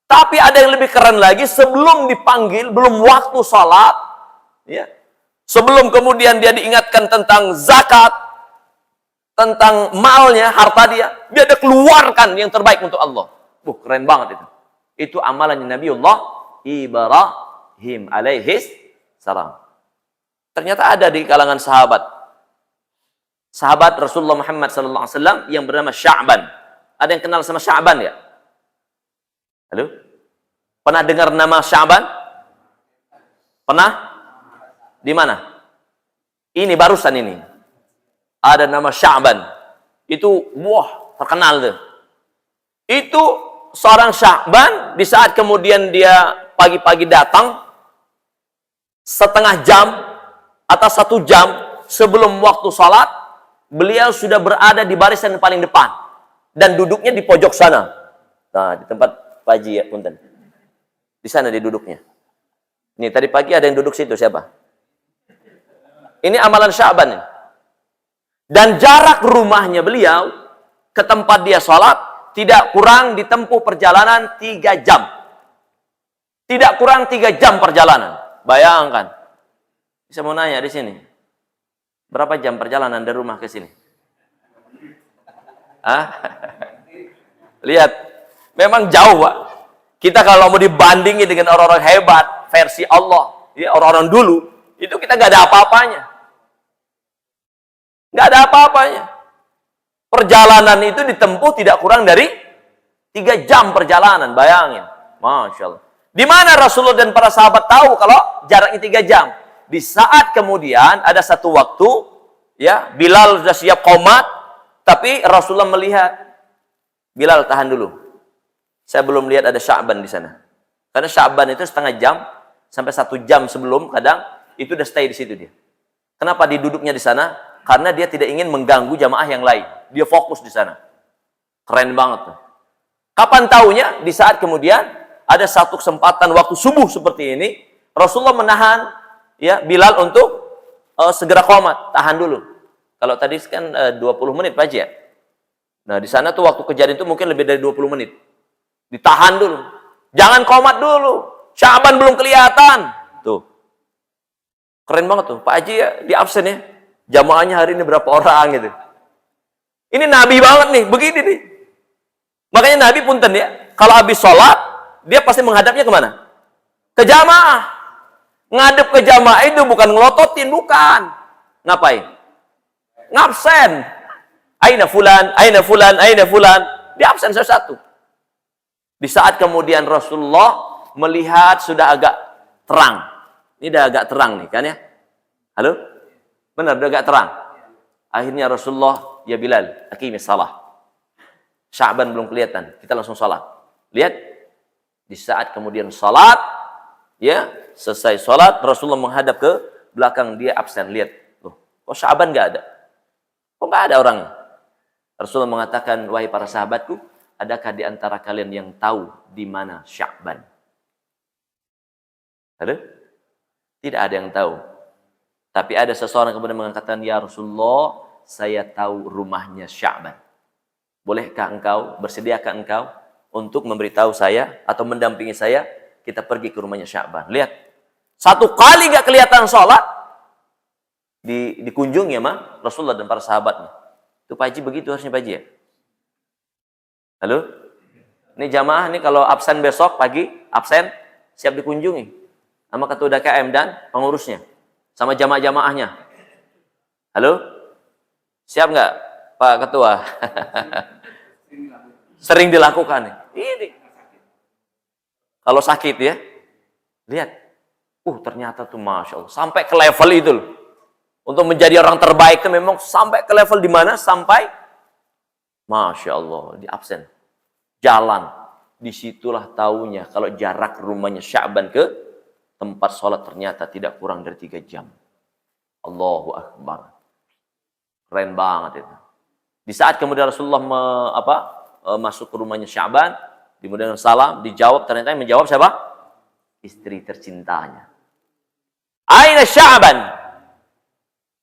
[SPEAKER 2] Tapi ada yang lebih keren lagi, sebelum dipanggil, belum waktu sholat, ya. Sebelum kemudian dia diingatkan tentang zakat, tentang malnya, harta dia ada keluarkan yang terbaik untuk Allah. Keren banget itu. Itu amalannya Nabiullah Ibrahim alaihis salam. Ternyata ada di kalangan sahabat Rasulullah Muhammad sallallahu alaihi wasallam yang bernama Sya'ban. Ada yang kenal sama Sya'ban ya? Halo? Pernah dengar nama Sya'ban? Pernah? Di mana? Ini barusan ini. Ada nama Sya'ban. Itu wah, terkenal tuh. Itu seorang Sya'ban di saat kemudian dia pagi-pagi datang setengah jam atau 1 jam sebelum waktu salat, beliau sudah berada di barisan paling depan dan duduknya di pojok sana. Nah, di tempat Pak Haji ya, punten. Di sana dia duduknya. Nih, tadi pagi ada yang duduk situ, siapa? Ini amalan Sya'ban. Dan jarak rumahnya beliau ke tempat dia salat tidak kurang ditempuh perjalanan 3 jam. Tidak kurang 3 jam perjalanan. Bayangkan. Saya mau nanya di sini. Berapa jam perjalanan dari rumah ke sini? Hah? Lihat. Memang jauh, Pak. Kita kalau mau dibandingin dengan orang-orang hebat, versi Allah, ya, orang-orang dulu, itu kita nggak ada apa-apanya. Nggak ada apa-apanya. Perjalanan itu ditempuh tidak kurang dari 3 jam perjalanan, bayangin. Masya Allah. Di mana Rasulullah dan para sahabat tahu kalau jaraknya 3 jam? Di saat kemudian ada satu waktu, ya, Bilal sudah siap qomat, tapi Rasulullah melihat, Bilal tahan dulu. Saya belum lihat ada Sya'ban di sana. Karena Sya'ban itu setengah jam sampai 1 jam sebelum kadang itu udah stay di situ dia. Kenapa diduduknya di sana? Karena dia tidak ingin mengganggu jamaah yang lain. Dia fokus di sana. Keren banget tuh. Kapan taunya? Di saat kemudian ada satu kesempatan waktu subuh seperti ini, Rasulullah menahan ya Bilal untuk segera qomat, tahan dulu. Kalau tadi kan 20 menit Pak Haji ya. Nah, di sana tuh waktu kejadian itu mungkin lebih dari 20 menit. Ditahan dulu. Jangan qomat dulu. Sya'ban belum kelihatan. Tuh. Keren banget tuh. Pak Haji ya di absen ya. Jamaahnya hari ini berapa orang gitu. Ini Nabi banget nih, begini nih. Makanya Nabi punten ya, kalau habis sholat, dia pasti menghadapnya kemana? Ke jamaah. Ngadep ke jamaah itu bukan ngelototin, bukan. Ngapain? Ngabsen. Aina fulan, aina fulan, aina fulan. Dia absen satu. Di saat kemudian Rasulullah melihat sudah agak terang. Ini udah agak terang nih kan ya. Halo? Benar, udah agak terang. Akhirnya Rasulullah, ya Bilal, aqimis salah. Sya'ban belum kelihatan, kita langsung salat. Lihat, di saat kemudian salat, ya, selesai salat, Rasulullah menghadap ke belakang, dia absen. Lihat, loh, kok Sya'ban nggak ada? Kok nggak ada orangnya? Rasulullah mengatakan, wahai para sahabatku, adakah di antara kalian yang tahu di mana Sya'ban? Ada? Tidak ada yang tahu. Tapi ada seseorang kemudian mengatakan, ya Rasulullah, saya tahu rumahnya Sya'ban. Bolehkah engkau, bersediakah engkau untuk memberitahu saya atau mendampingi saya, kita pergi ke rumahnya Sya'ban. Lihat, 1 kali gak kelihatan sholat, dikunjungi sama Rasulullah dan para sahabatnya. Itu Pak Haji begitu harusnya Pak Haji ya. Halo? Ini jamaah nih kalau absen besok pagi, absen, siap dikunjungi sama ketua DKM dan pengurusnya. Sama jamaah-jamaahnya. Halo? Siap nggak Pak Ketua? Sering dilakukan. Ini. Kalau sakit ya. Lihat. Ternyata tuh Masya Allah. Sampai ke level itu loh. Untuk menjadi orang terbaik itu memang sampai ke level di mana? Sampai Masya Allah. Di absen. Jalan. Disitulah taunya kalau jarak rumahnya Sya'ban ke tempat sholat ternyata tidak kurang dari 3 jam. Allahu Akbar. Keren banget itu. Di saat kemudian Rasulullah masuk ke rumahnya Sya'ban, kemudian salam, dijawab, ternyata yang menjawab siapa? Istri tercintanya. Aina Sya'ban?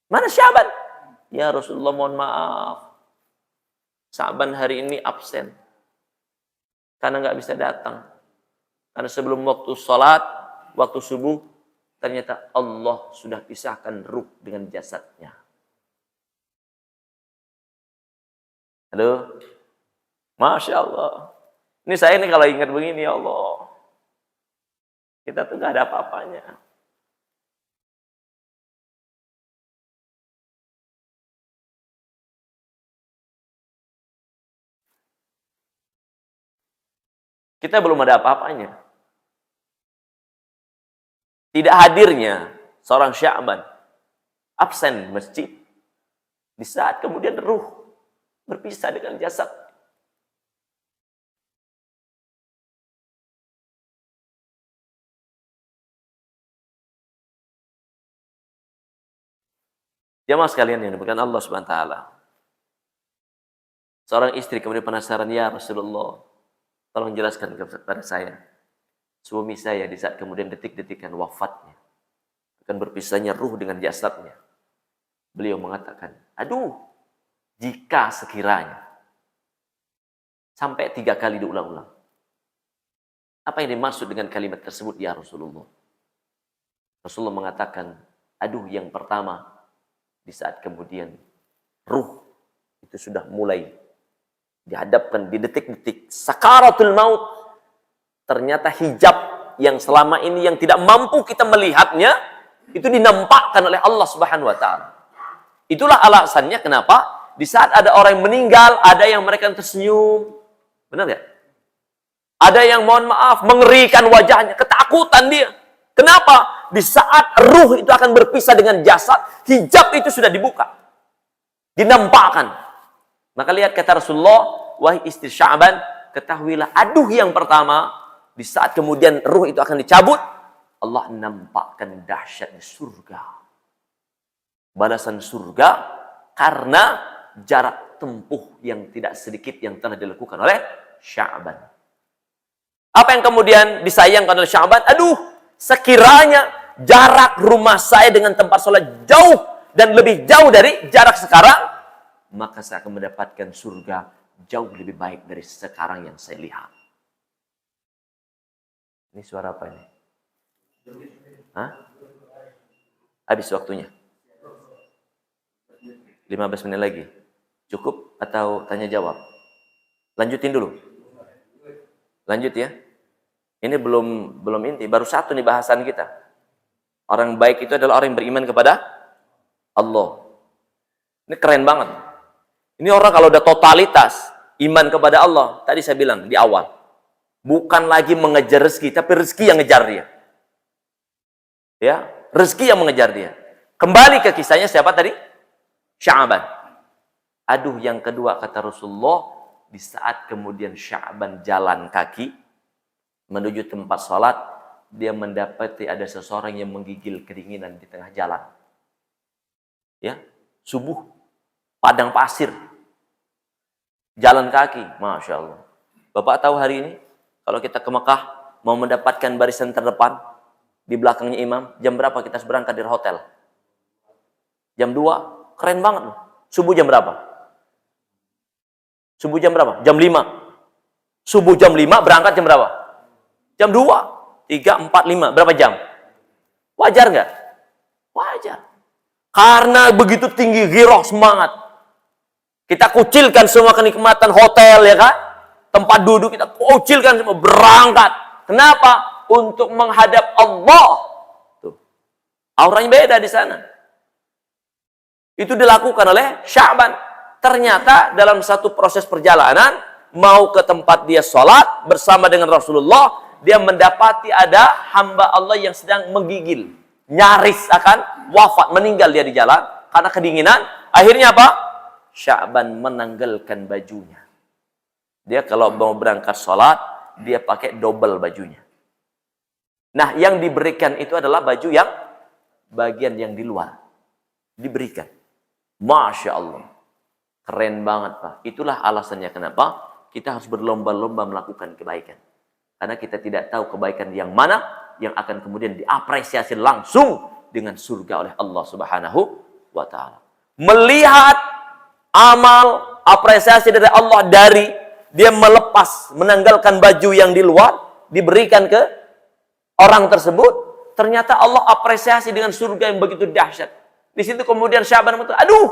[SPEAKER 2] Mana Sya'ban? Ya Rasulullah, mohon maaf. Sya'ban hari ini absen. Karena nggak bisa datang. Karena sebelum waktu sholat, waktu subuh, ternyata Allah sudah pisahkan ruh dengan jasadnya. Halo? Masya Allah. Ini saya ini kalau ingat begini, ya Allah, kita tuh gak ada apa-apanya. Kita belum ada apa-apanya. Tidak hadirnya seorang Sya'ban, absen masjid, di saat kemudian ruh berpisah dengan jasad. Jamaah sekalian yang dimuliakan Allah Subhanahu wa taala. Seorang istri kemudian penasaran, "Ya Rasulullah, tolong jelaskan kepada saya. Suami saya di saat kemudian detik-detikan wafatnya, akan berpisahnya ruh dengan jasadnya." Beliau mengatakan, "Aduh, jika sekiranya." Sampai 3 kali diulang-ulang. Apa yang dimaksud dengan kalimat tersebut, ya Rasulullah? Rasulullah mengatakan, aduh, yang pertama, di saat kemudian ruh itu sudah mulai dihadapkan di detik-detik sakaratul maut, ternyata hijab yang selama ini yang tidak mampu kita melihatnya itu dinampakkan oleh Allah Subhanahu wa taala. Itulah alasannya kenapa di saat ada orang yang meninggal, ada yang mereka tersenyum. Benar ya? Ada yang mohon maaf mengerikan wajahnya, ketakutan dia. Kenapa? Di saat ruh itu akan berpisah dengan jasad, hijab itu sudah dibuka. Dinampakkan. Maka lihat kata Rasulullah, wahai istri Sya'ban, ketahuilah, aduh, yang pertama, di saat kemudian ruh itu akan dicabut, Allah nampakkan dahsyatnya surga. Balasan surga karena jarak tempuh yang tidak sedikit yang telah dilakukan oleh Sya'ban. Apa yang kemudian disayangkan oleh Sya'ban? Aduh, sekiranya jarak rumah saya dengan tempat sholat jauh dan lebih jauh dari jarak sekarang, maka saya akan mendapatkan surga jauh lebih baik dari sekarang yang saya lihat. Ini suara apa ini? Hah? Habis waktunya. 15 menit lagi. Cukup atau tanya jawab? Lanjutin dulu. Lanjut ya. Ini belum inti, baru satu nih bahasan kita. Orang baik itu adalah orang yang beriman kepada Allah. Ini keren banget. Ini orang kalau udah totalitas iman kepada Allah, tadi saya bilang di awal, bukan lagi mengejar rezeki, tapi rezeki yang ngejar dia. Ya, rezeki yang mengejar dia. Kembali ke kisahnya siapa tadi? Sya'ban. Aduh, yang kedua kata Rasulullah, di saat kemudian Sya'ban jalan kaki menuju tempat sholat, dia mendapati ada seseorang yang menggigil kedinginan di tengah jalan. Ya, subuh, padang pasir, jalan kaki, Masya Allah. Bapak tahu hari ini, kalau kita ke Mekah, mau mendapatkan barisan terdepan, di belakangnya imam, jam berapa kita berangkat dari hotel? Jam 2, keren banget loh. Subuh jam berapa? Subuh jam berapa? Jam 5. Subuh jam 5, berangkat jam berapa? Jam 2, 3, 4, 5. Berapa jam? Wajar nggak? Wajar. Karena begitu tinggi giroh semangat. Kita kucilkan semua kenikmatan hotel, ya kan? Tempat duduk kita kucilkan semua, berangkat. Kenapa? Untuk menghadap Allah. Tuh. Auranya beda di sana. Itu dilakukan oleh Sya'ban. Ternyata dalam satu proses perjalanan, mau ke tempat dia sholat bersama dengan Rasulullah, dia mendapati ada hamba Allah yang sedang menggigil. Nyaris akan wafat, meninggal dia di jalan karena kedinginan. Akhirnya apa? Sya'ban menanggalkan bajunya. Dia kalau mau berangkat sholat, dia pakai double bajunya. Nah, yang diberikan itu adalah baju yang bagian yang di luar. Diberikan. Masya Allah. Keren banget, Pak. Itulah alasannya kenapa kita harus berlomba-lomba melakukan kebaikan. Karena kita tidak tahu kebaikan yang mana yang akan kemudian diapresiasi langsung dengan surga oleh Allah Subhanahu wa taala. Melihat amal apresiasi dari Allah dari dia melepas, menanggalkan baju yang di luar, diberikan ke orang tersebut, ternyata Allah apresiasi dengan surga yang begitu dahsyat. Di situ kemudian Sya'ban mengatakan, aduh,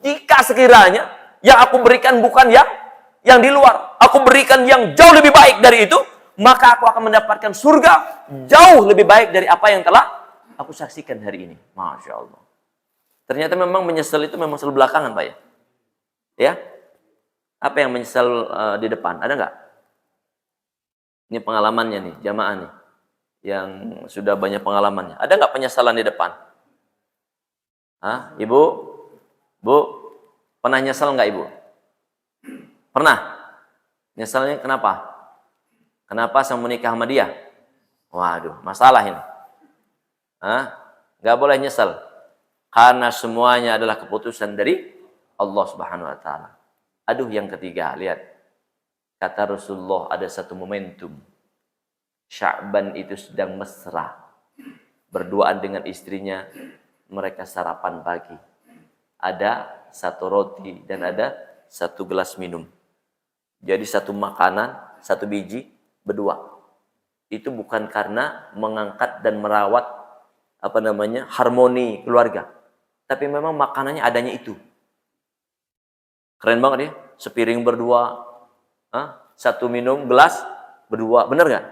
[SPEAKER 2] jika sekiranya yang aku berikan bukan yang yang di luar, aku berikan yang jauh lebih baik dari itu, maka aku akan mendapatkan surga jauh lebih baik dari apa yang telah aku saksikan hari ini. Masya Allah. Ternyata memang menyesal itu memang selalu belakangan, Pak ya. Ya, apa yang menyesal di depan? Ada nggak? Ini pengalamannya nih, jamaah nih, yang sudah banyak pengalamannya. Ada nggak penyesalan di depan? Hah, Ibu? Bu, pernah nyesal nggak Ibu? Pernah? Nyesalnya kenapa? Kenapa sama menikah sama dia? Waduh, masalah ini. Hah? Nggak boleh nyesal. Karena semuanya adalah keputusan dari Allah Subhanahu wa taala. Aduh, yang ketiga, lihat. Kata Rasulullah, ada satu momentum. Sya'ban itu sedang mesra. Berduaan dengan istrinya, mereka sarapan pagi. Ada satu roti dan ada satu gelas minum. Jadi satu makanan, satu biji, berdua. Itu bukan karena mengangkat dan merawat harmoni keluarga. Tapi memang makanannya adanya itu. Keren banget ya, sepiring berdua, satu minum, gelas berdua, bener gak?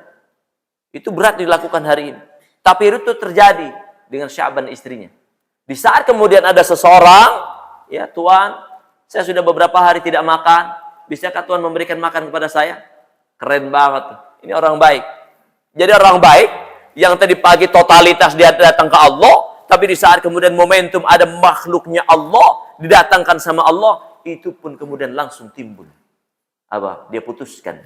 [SPEAKER 2] Itu berat dilakukan hari ini. Tapi itu terjadi dengan Sya'ban istrinya. Di saat kemudian ada seseorang, ya Tuhan, saya sudah beberapa hari tidak makan, bisakah Tuhan memberikan makan kepada saya? Keren banget. Ini orang baik. Jadi orang baik, yang tadi pagi totalitas dia datang ke Allah, tapi di saat kemudian momentum ada makhluknya Allah, didatangkan sama Allah, itu pun kemudian langsung timbul. Apa? Dia putuskan.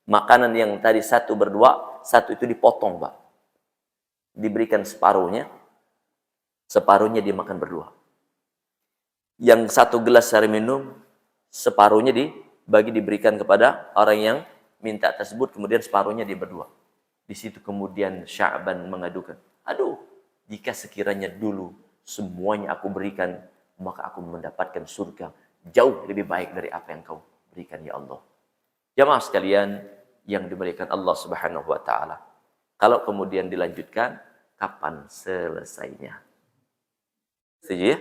[SPEAKER 2] Makanan yang tadi satu berdua, satu itu dipotong, Pak. Diberikan separuhnya, separuhnya dimakan berdua. Yang satu gelas air minum, separuhnya diberikan kepada orang yang minta tersebut, kemudian separuhnya dia berdua. Di situ kemudian Sya'ban mengadukan, aduh, jika sekiranya dulu semuanya aku berikan, maka aku mendapatkan surga jauh lebih baik dari apa yang kau berikan, ya Allah. Jamaah sekalian yang dimuliakan Allah Subhanahu wa taala. Kalau kemudian dilanjutkan, kapan selesainya? Setuju ya?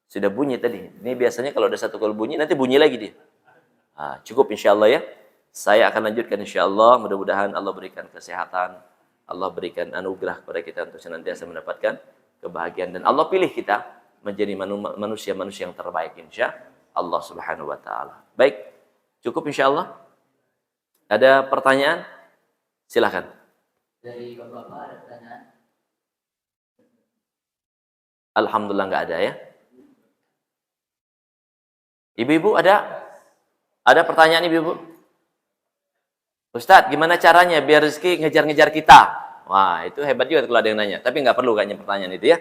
[SPEAKER 2] Sudah bunyi tadi. Ini biasanya kalau ada satu kali bunyi, nanti bunyi lagi dia. Cukup insya Allah ya. Saya akan lanjutkan insya Allah. Mudah-mudahan Allah berikan kesehatan. Allah berikan anugerah kepada kita untuk senantiasa mendapatkan kebahagiaan. Dan Allah pilih kita menjadi manusia-manusia yang terbaik insya Allah Subhanahu wa ta'ala. Baik, cukup insya Allah. Ada pertanyaan? Silakan.
[SPEAKER 1] Dari Bapak ada pertanyaan?
[SPEAKER 2] Alhamdulillah nggak ada ya. Ibu-ibu ada? Ada pertanyaan ibu-ibu? Ustadz, gimana caranya biar rezeki ngejar-ngejar kita? Wah, itu hebat juga kalau ada yang nanya. Tapi nggak perlu kayaknya pertanyaan itu ya.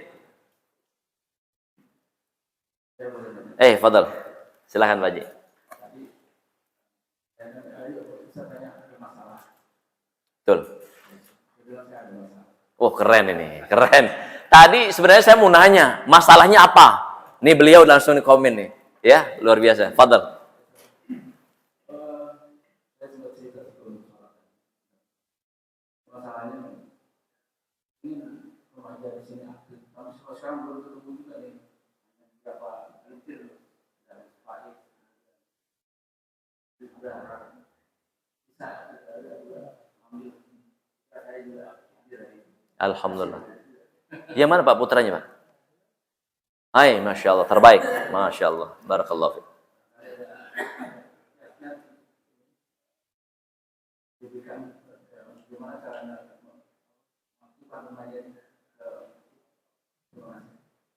[SPEAKER 2] Fadal. Silakan Pak Haji. Betul. Oh, keren ini. Keren. Tadi sebenarnya saya mau nanya, masalahnya apa? Nih beliau langsung di komen nih. Ya, luar biasa. Fadal.
[SPEAKER 3] Masalahnya ini remaja di sini aktif, tapi sekarang belum ketemu juga nih beberapa lintir dan pahit juga bisa ambil saya juga
[SPEAKER 2] Alhamdulillah. Yang mana Pak putranya Pak? Hai, Masya Allah, terbaik. Masya Allah, barakallahu fiik.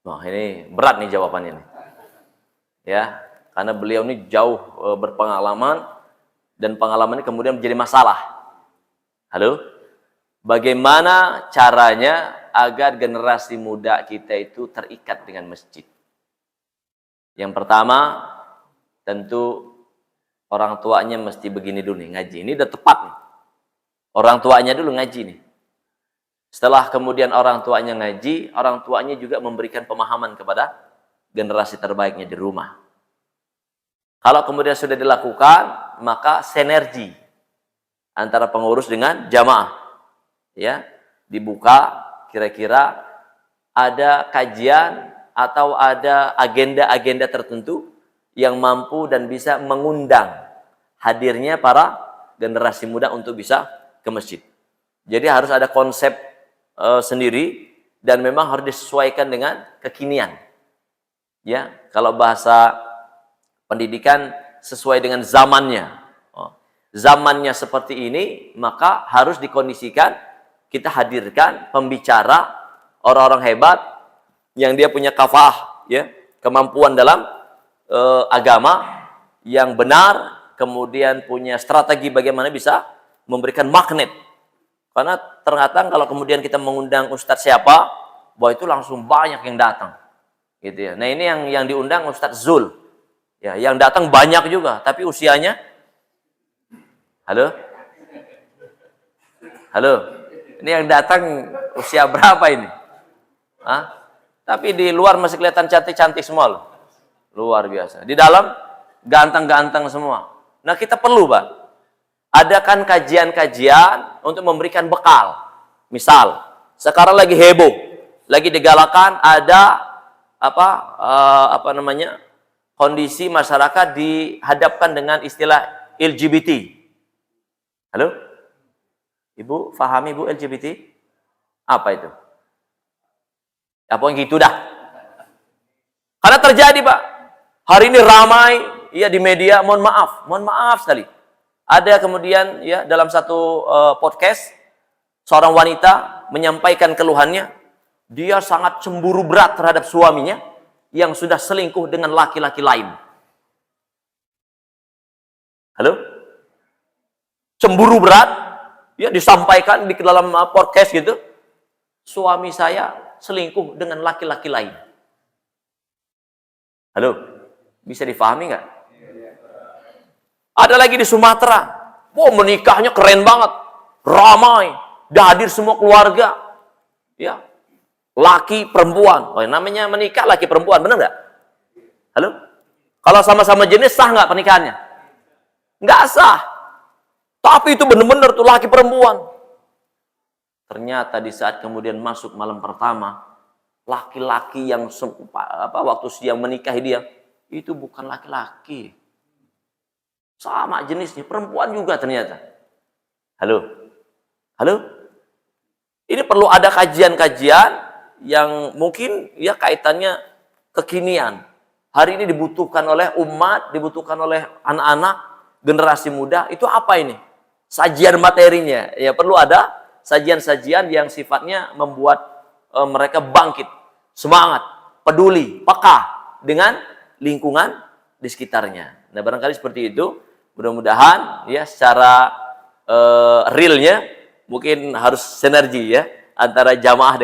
[SPEAKER 2] Wah, ini berat nih jawabannya nih. Ya, karena beliau ini jauh berpengalaman dan pengalamannya kemudian menjadi masalah. Halo? Bagaimana caranya agar generasi muda kita itu terikat dengan masjid? Yang pertama, tentu orang tuanya mesti begini dulu nih, ngaji. Ini udah tepat nih. Orang tuanya dulu ngaji nih. Setelah kemudian orang tuanya ngaji, orang tuanya juga memberikan pemahaman kepada generasi terbaiknya di rumah. Kalau kemudian sudah dilakukan, maka sinergi antara pengurus dengan jamaah. Ya, dibuka kira-kira ada kajian atau ada agenda-agenda tertentu yang mampu dan bisa mengundang hadirnya para generasi muda untuk bisa ke masjid. Jadi harus ada konsep sendiri dan memang harus disesuaikan dengan kekinian. Ya, kalau bahasa pendidikan sesuai dengan zamannya. Zamannya seperti ini, maka harus dikondisikan, kita hadirkan pembicara, orang-orang hebat, yang dia punya kafah, ya, kemampuan dalam agama, yang benar, kemudian punya strategi bagaimana bisa memberikan magnet. Karena ternyata kalau kemudian kita mengundang ustadz siapa, bahwa itu langsung banyak yang datang. Gitu ya. Nah ini yang diundang Ustadz Zul. Ya, yang datang banyak juga, tapi usianya Halo? Halo? Ini yang datang usia berapa ini? Hah? Tapi di luar masih kelihatan cantik-cantik semua loh. Luar biasa. Di dalam ganteng-ganteng semua. Nah kita perlu, Pak, adakan kajian-kajian untuk memberikan bekal. Misal, sekarang lagi heboh, lagi digalakan ada kondisi masyarakat dihadapkan dengan istilah LGBT. Halo? Ibu, fahami Bu LGBT? Apa itu? Apa yang gitu dah? Karena terjadi, Pak. Hari ini ramai ya di media, mohon maaf sekali. Ada kemudian ya dalam satu podcast seorang wanita menyampaikan keluhannya, dia sangat cemburu berat terhadap suaminya yang sudah selingkuh dengan laki-laki lain. Halo? Cemburu berat, ya disampaikan di dalam podcast gitu. Suami saya selingkuh dengan laki-laki lain. Halo, bisa difahami nggak? Ada lagi di Sumatera, menikahnya keren banget, ramai, hadir semua keluarga, ya, laki perempuan. Oh, namanya menikah laki perempuan, benar nggak? Halo, kalau sama-sama jenis sah nggak pernikahannya? Nggak sah. Tapi itu benar-benar tuh laki perempuan. Ternyata di saat kemudian masuk malam pertama, laki-laki yang waktu siang menikahi dia, itu bukan laki-laki. Sama jenisnya, perempuan juga ternyata. Halo? Halo? Ini perlu ada kajian-kajian yang mungkin ya kaitannya kekinian. Hari ini dibutuhkan oleh umat, dibutuhkan oleh anak-anak, generasi muda. Itu apa ini? Sajian materinya, ya perlu ada sajian-sajian yang sifatnya membuat mereka bangkit, semangat, peduli, peka dengan lingkungan di sekitarnya. Nah barangkali seperti itu, mudah-mudahan ya secara realnya mungkin harus sinergi ya antara jamaah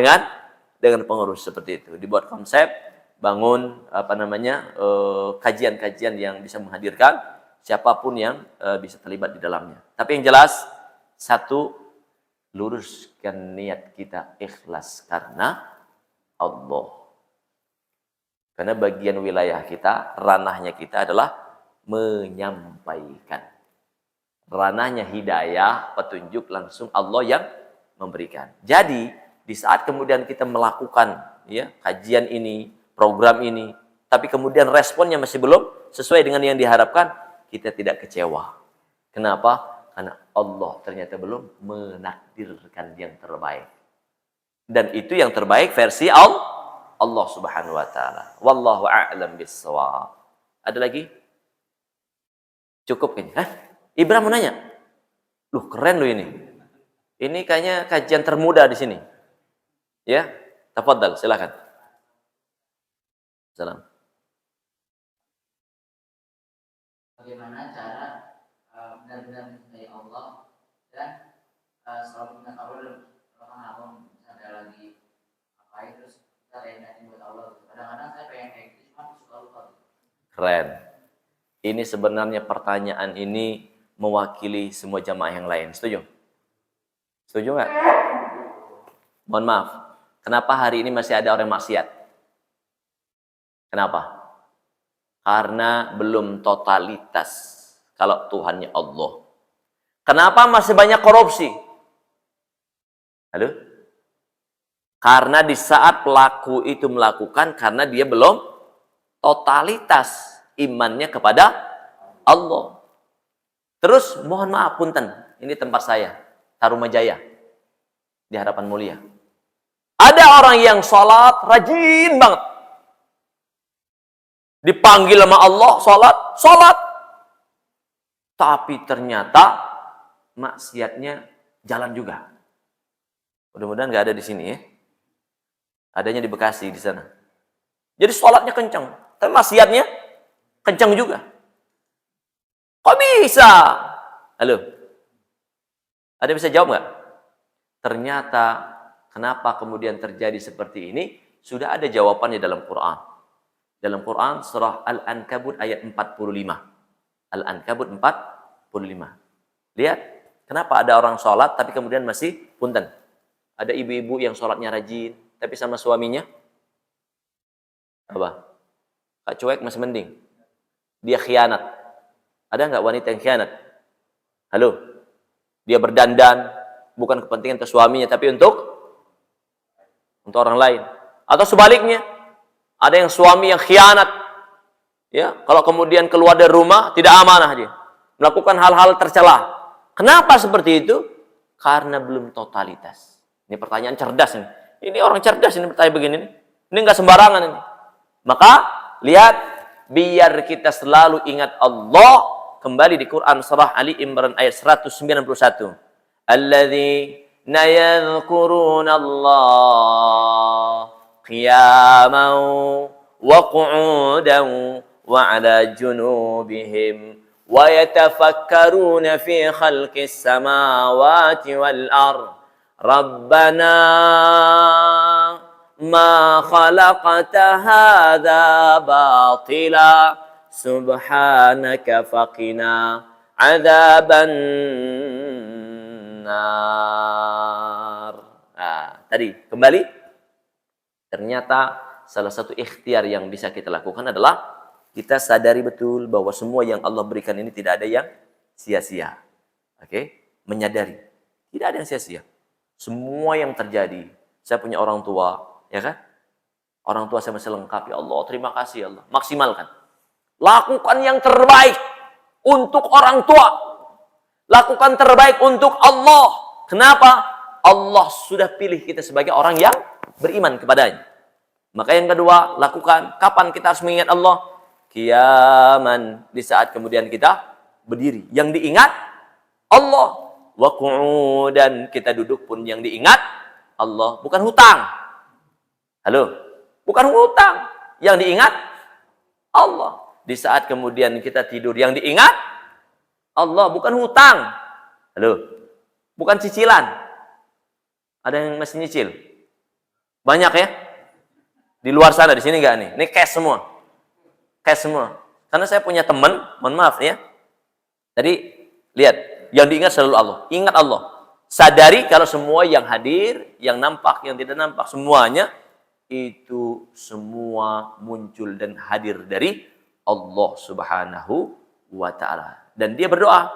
[SPEAKER 2] dengan pengurus seperti itu. Dibuat konsep, bangun kajian-kajian yang bisa menghadirkan siapapun yang bisa terlibat di dalamnya. Tapi yang jelas, satu, luruskan niat kita ikhlas karena Allah. Karena bagian wilayah kita, ranahnya kita adalah menyampaikan. Ranahnya hidayah, petunjuk langsung Allah yang memberikan. Jadi, di saat kemudian kita melakukan ya kajian ini, program ini, tapi kemudian responnya masih belum sesuai dengan yang diharapkan, kita tidak kecewa. Kenapa? Karena Allah ternyata belum menakdirkan yang terbaik. Dan itu yang terbaik versi Allah Subhanahu wa taala. Wallahu a'lam bissawab. Ada lagi? Cukup kayaknya. Hah? Ibrahim mau nanya. Loh, keren loh ini. Ini kayaknya kajian termuda di sini. Ya, tafadhal, silakan. Salam.
[SPEAKER 1] Bagaimana cara benar-benar mencintai Allah dan selalu ingat Allah dalam Allah misalnya lagi ngapain terus kita ingatin buat Allah. Kadang-kadang saya pengen kayak gitu cuma suka lupa.
[SPEAKER 2] Keren. Ini sebenarnya pertanyaan ini mewakili semua jamaah yang lain. Setuju? Setuju nggak? Mohon maaf. Kenapa hari ini masih ada orang maksiat? Kenapa? Karena belum totalitas kalau Tuhannya Allah. Kenapa masih banyak korupsi? Halo? Karena di saat pelaku itu melakukan, karena dia belum totalitas imannya kepada Allah. Terus mohon maaf punten, ini tempat saya, Tarumajaya di Harapan Mulia. Ada orang yang sholat rajin banget. Dipanggil sama Allah, sholat. Tapi ternyata maksiatnya jalan juga. Mudah-mudahan nggak ada di sini ya. Adanya di Bekasi di sana. Jadi sholatnya kencang, tapi maksiatnya kencang juga. Kok bisa? Halo? Ada yang bisa jawab nggak? Ternyata kenapa kemudian terjadi seperti ini? Sudah ada jawabannya dalam Quran. Dalam Quran surah Al-Ankabut ayat 45. Al-Ankabut 45. Lihat, kenapa ada orang sholat tapi kemudian masih punten. Ada ibu-ibu yang sholatnya rajin, tapi sama suaminya apa? Kak cuek masih mending. Dia khianat. Ada nggak wanita yang khianat? Halo? Dia berdandan, bukan kepentingan untuk suaminya, tapi untuk orang lain. Atau sebaliknya, ada yang suami yang khianat. Ya, kalau kemudian keluar dari rumah, tidak amanah dia. Melakukan hal-hal tercela. Kenapa seperti itu? Karena belum totalitas. Ini pertanyaan cerdas ini. Ini orang cerdas ini bertanya begini nih. Ini nggak sembarangan ini. Maka lihat, biar kita selalu ingat Allah. Kembali di Quran surah Ali Imran ayat 191. Alladzina yadhkuruna Allah qiyaman wa qu'udan wa 'ala junubihim wa yatafakkaruna fi khalqis samawati wal ardh. Rabbana ma khalaqta hadza batila subhanaka faqina adzaban nar. Nah, tadi kembali ternyata salah satu ikhtiar yang bisa kita lakukan adalah kita sadari betul bahwa semua yang Allah berikan ini tidak ada yang sia-sia. Oke? Menyadari tidak ada yang sia-sia. Semua yang terjadi, saya punya orang tua, ya kan? Orang tua saya masih lengkap, ya Allah, terima kasih ya Allah. Maksimalkan. Lakukan yang terbaik untuk orang tua. Lakukan terbaik untuk Allah. Kenapa? Allah sudah pilih kita sebagai orang yang beriman kepadanya. Maka yang kedua, lakukan. Kapan kita harus mengingat Allah? Qiyaman. Di saat kemudian kita berdiri. Yang diingat Allah. Wa qu'udan, kita duduk pun yang diingat Allah, bukan hutang. Halo, bukan hutang, yang diingat Allah. Di saat kemudian kita tidur yang diingat Allah, bukan hutang. Halo, bukan cicilan. Ada yang masih nyicil? Banyak ya? Di luar sana, di sini enggak nih? Ini cash semua. Cash semua. Karena saya punya teman, mohon maaf ya. Tadi lihat, yang diingat selalu Allah. Ingat Allah. Sadari kalau semua yang hadir, yang nampak, yang tidak nampak, semuanya itu semua muncul dan hadir dari Allah Subhanahu wa ta'ala. Dan dia berdoa,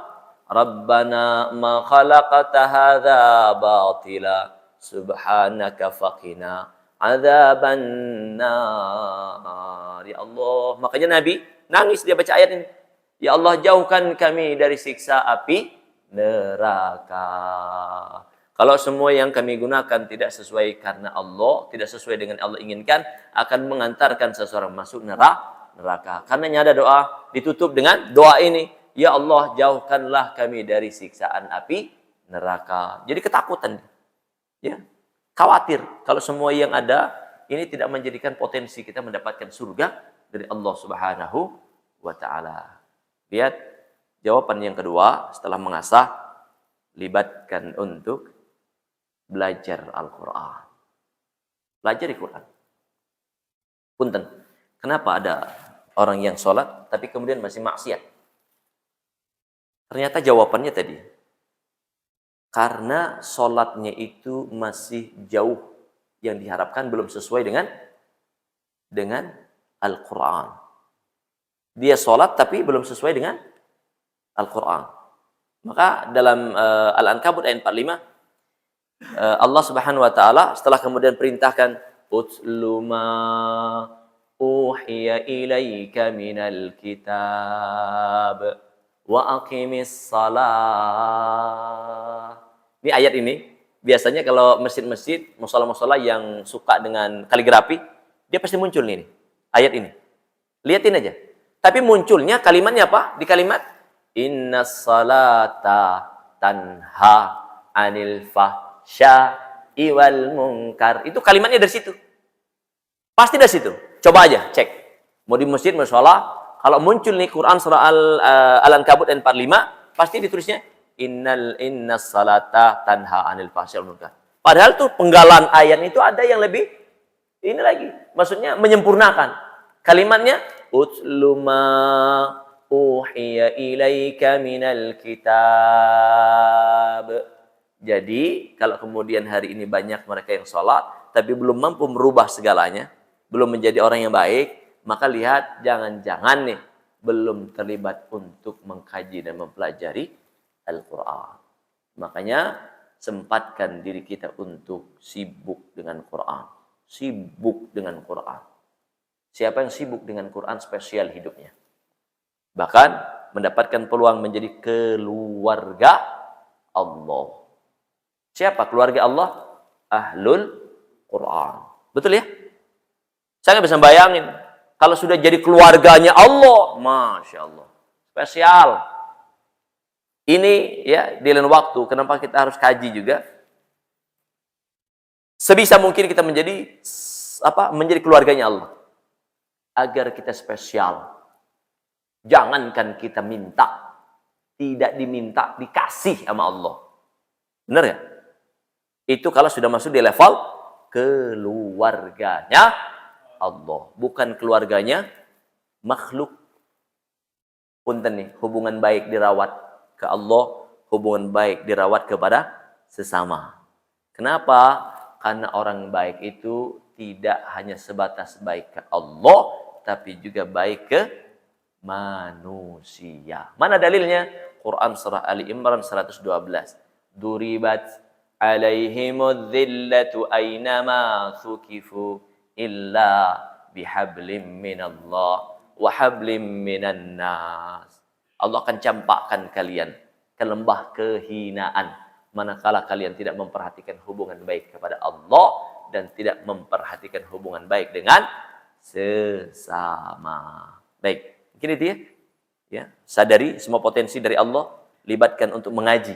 [SPEAKER 2] Rabbana ma khalaqta hadza batila subhanaka faqina adzaban nar. Ya Allah, makanya Nabi nangis dia baca ayat ini. Ya Allah, jauhkan kami dari siksa api neraka. Kalau semua yang kami gunakan tidak sesuai karena Allah, tidak sesuai dengan Allah inginkan, akan mengantarkan seseorang masuk neraka. Karenanya ada doa, ditutup dengan doa ini. Ya Allah, jauhkanlah kami dari siksaan api neraka. Jadi ketakutan. Ya, khawatir kalau semua yang ada ini tidak menjadikan potensi kita mendapatkan surga dari Allah Subhanahu wa ta'ala. Lihat jawaban yang kedua setelah mengasah, libatkan untuk belajar Al-Quran. Belajar Al-Quran. Punten, kenapa ada orang yang sholat tapi kemudian masih maksiat? Ternyata jawabannya tadi. Karena sholatnya itu masih jauh. Yang diharapkan belum sesuai dengan Al-Quran. Dia sholat tapi belum sesuai dengan Al-Quran. Maka dalam Al-Ankabut ayat 45, Allah Subhanahu wa ta'ala setelah kemudian perintahkan utlu ma uhiya ilaika minal kitab. wa aqimis salah. Ini ayat ini biasanya kalau masjid-masjid, musala-musala yang suka dengan kaligrafi, dia pasti muncul nih ayat ini. Lihatin aja. Tapi munculnya kalimatnya apa? Di kalimat innas salata tanha anil fahsya'i wal munkar. Itu kalimatnya dari situ. Pasti dari situ. Coba aja cek. Mau di masjid, musala, kalau muncul nih Quran surah Al-Ankabut ayat 45, pasti ditulisnya innas salata tanha anil fahsya'i wal munkar. Padahal tuh penggalan ayat itu ada yang lebih ini lagi. Maksudnya menyempurnakan. Kalimatnya utlu ma uhiya ilaika minal kitab. Jadi, kalau kemudian hari ini banyak mereka yang sholat, tapi belum mampu merubah segalanya, belum menjadi orang yang baik, maka lihat, jangan-jangan nih, belum terlibat untuk mengkaji dan mempelajari Al-Quran. Makanya, sempatkan diri kita untuk sibuk dengan Quran. Sibuk dengan Quran. Siapa yang sibuk dengan Quran, spesial hidupnya. Bahkan, mendapatkan peluang menjadi keluarga Allah. Siapa keluarga Allah? Ahlul Quran. Betul ya? Saya nggak bisa bayangin. Kalau sudah jadi keluarganya Allah, Masya Allah. Spesial. Ini ya, di lain waktu. Kenapa kita harus kaji juga? Sebisa mungkin kita menjadi keluarganya Allah. Agar kita spesial. Jangankan kita minta. Tidak diminta, dikasih sama Allah. Benar ya? Itu kalau sudah masuk di level keluarganya Allah. Bukan keluarganya makhluk. Punten nih, hubungan baik dirawat ke Allah, hubungan baik dirawat kepada sesama. Kenapa? Karena orang baik itu tidak hanya sebatas baik ke Allah, tapi juga baik ke manusia. Mana dalilnya? Quran surah Ali Imran 112. Duribat alaihimudz zillatu aynama thukifu illa bihablim minallah wa hablim minan nas. Allah akan campakkan kalian ke lembah kehinaan manakala kalian tidak memperhatikan hubungan baik kepada Allah dan tidak memperhatikan hubungan baik dengan sesama. Baik, mungkin itu ya. Ya, sadari semua potensi dari Allah, libatkan untuk mengaji.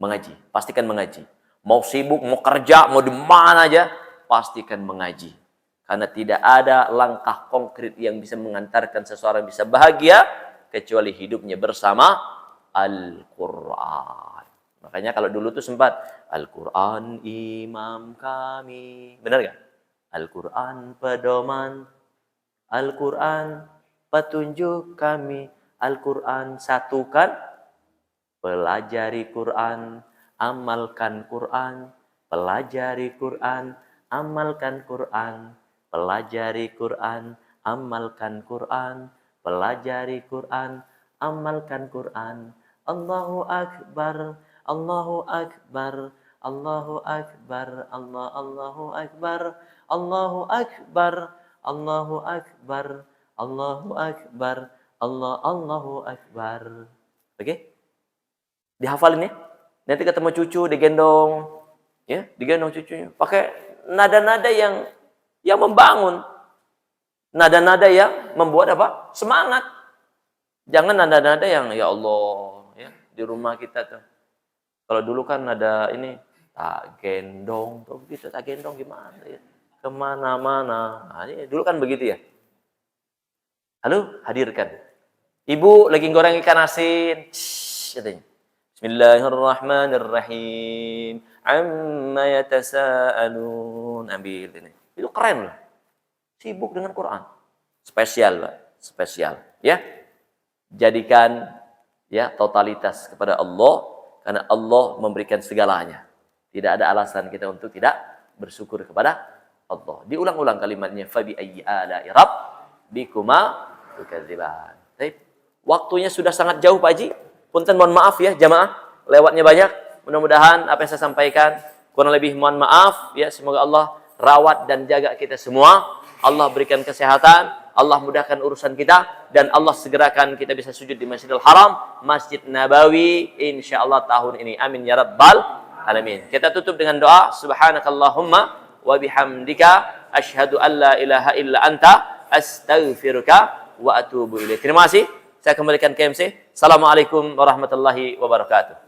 [SPEAKER 2] Mengaji, pastikan mengaji. Mau sibuk, mau kerja, mau di mana aja, pastikan mengaji. Karena tidak ada langkah konkret yang bisa mengantarkan seseorang bisa bahagia kecuali hidupnya bersama Al-Quran. Makanya kalau dulu tuh sempat Al-Quran imam kami. Benar gak? Al-Quran pedoman, Al-Quran petunjuk kami, Al-Quran satukan, pelajari Quran, amalkan Quran, pelajari Quran, amalkan Quran, pelajari Quran, amalkan Quran, pelajari Quran, amalkan Quran. Allahu Akbar, Allahu Akbar, Allahu Akbar, Allahu Akbar, Allahu Akbar, Allahu Akbar, Allahu Akbar, Allahu Akbar. Oke? Dihafalin ya. Nanti ketemu cucu digendong, ya, digendong cucunya. Pakai nada-nada yang membangun. Nada-nada yang membuat apa? Semangat. Jangan nada-nada yang ya Allah, ya, di rumah kita tuh. Kalau dulu kan ada ini tak gendong, tuh gitu, tak gendong gimana ya? Kemana-mana. Nah, ini dulu kan begitu ya. Lalu hadirkan. Ibu lagi goreng ikan asin. Katanya. Bismillahirrahmanirrahim. Amma yatasaalun. Ambil ini. Itu keren loh. Sibuk dengan Quran. Spesial, Pak. Spesial, ya. Jadikan ya totalitas kepada Allah karena Allah memberikan segalanya. Tidak ada alasan kita untuk tidak bersyukur kepada Allah. Diulang-ulang kalimatnya fa bi ayyi ala'i rabbikuma tukadziban. Baik. Waktunya sudah sangat jauh Pak Haji. Punten mohon maaf ya jamaah, lewatnya banyak. Mudah-mudahan apa yang saya sampaikan kurang lebih mohon maaf ya. Semoga Allah rawat dan jaga kita semua. Allah berikan kesehatan, Allah mudahkan urusan kita, dan Allah segerakan kita bisa sujud di Masjidil Haram, Masjid Nabawi, insyaallah tahun ini. Amin ya rabbal alamin. Kita tutup dengan doa. Subhanakallahumma wa bihamdika asyhadu an la ilaha illa anta astaghfiruka wa atubu ilaik. Terima kasih. Saya kembalikan ke MC. Assalamualaikum warahmatullahi wabarakatuh.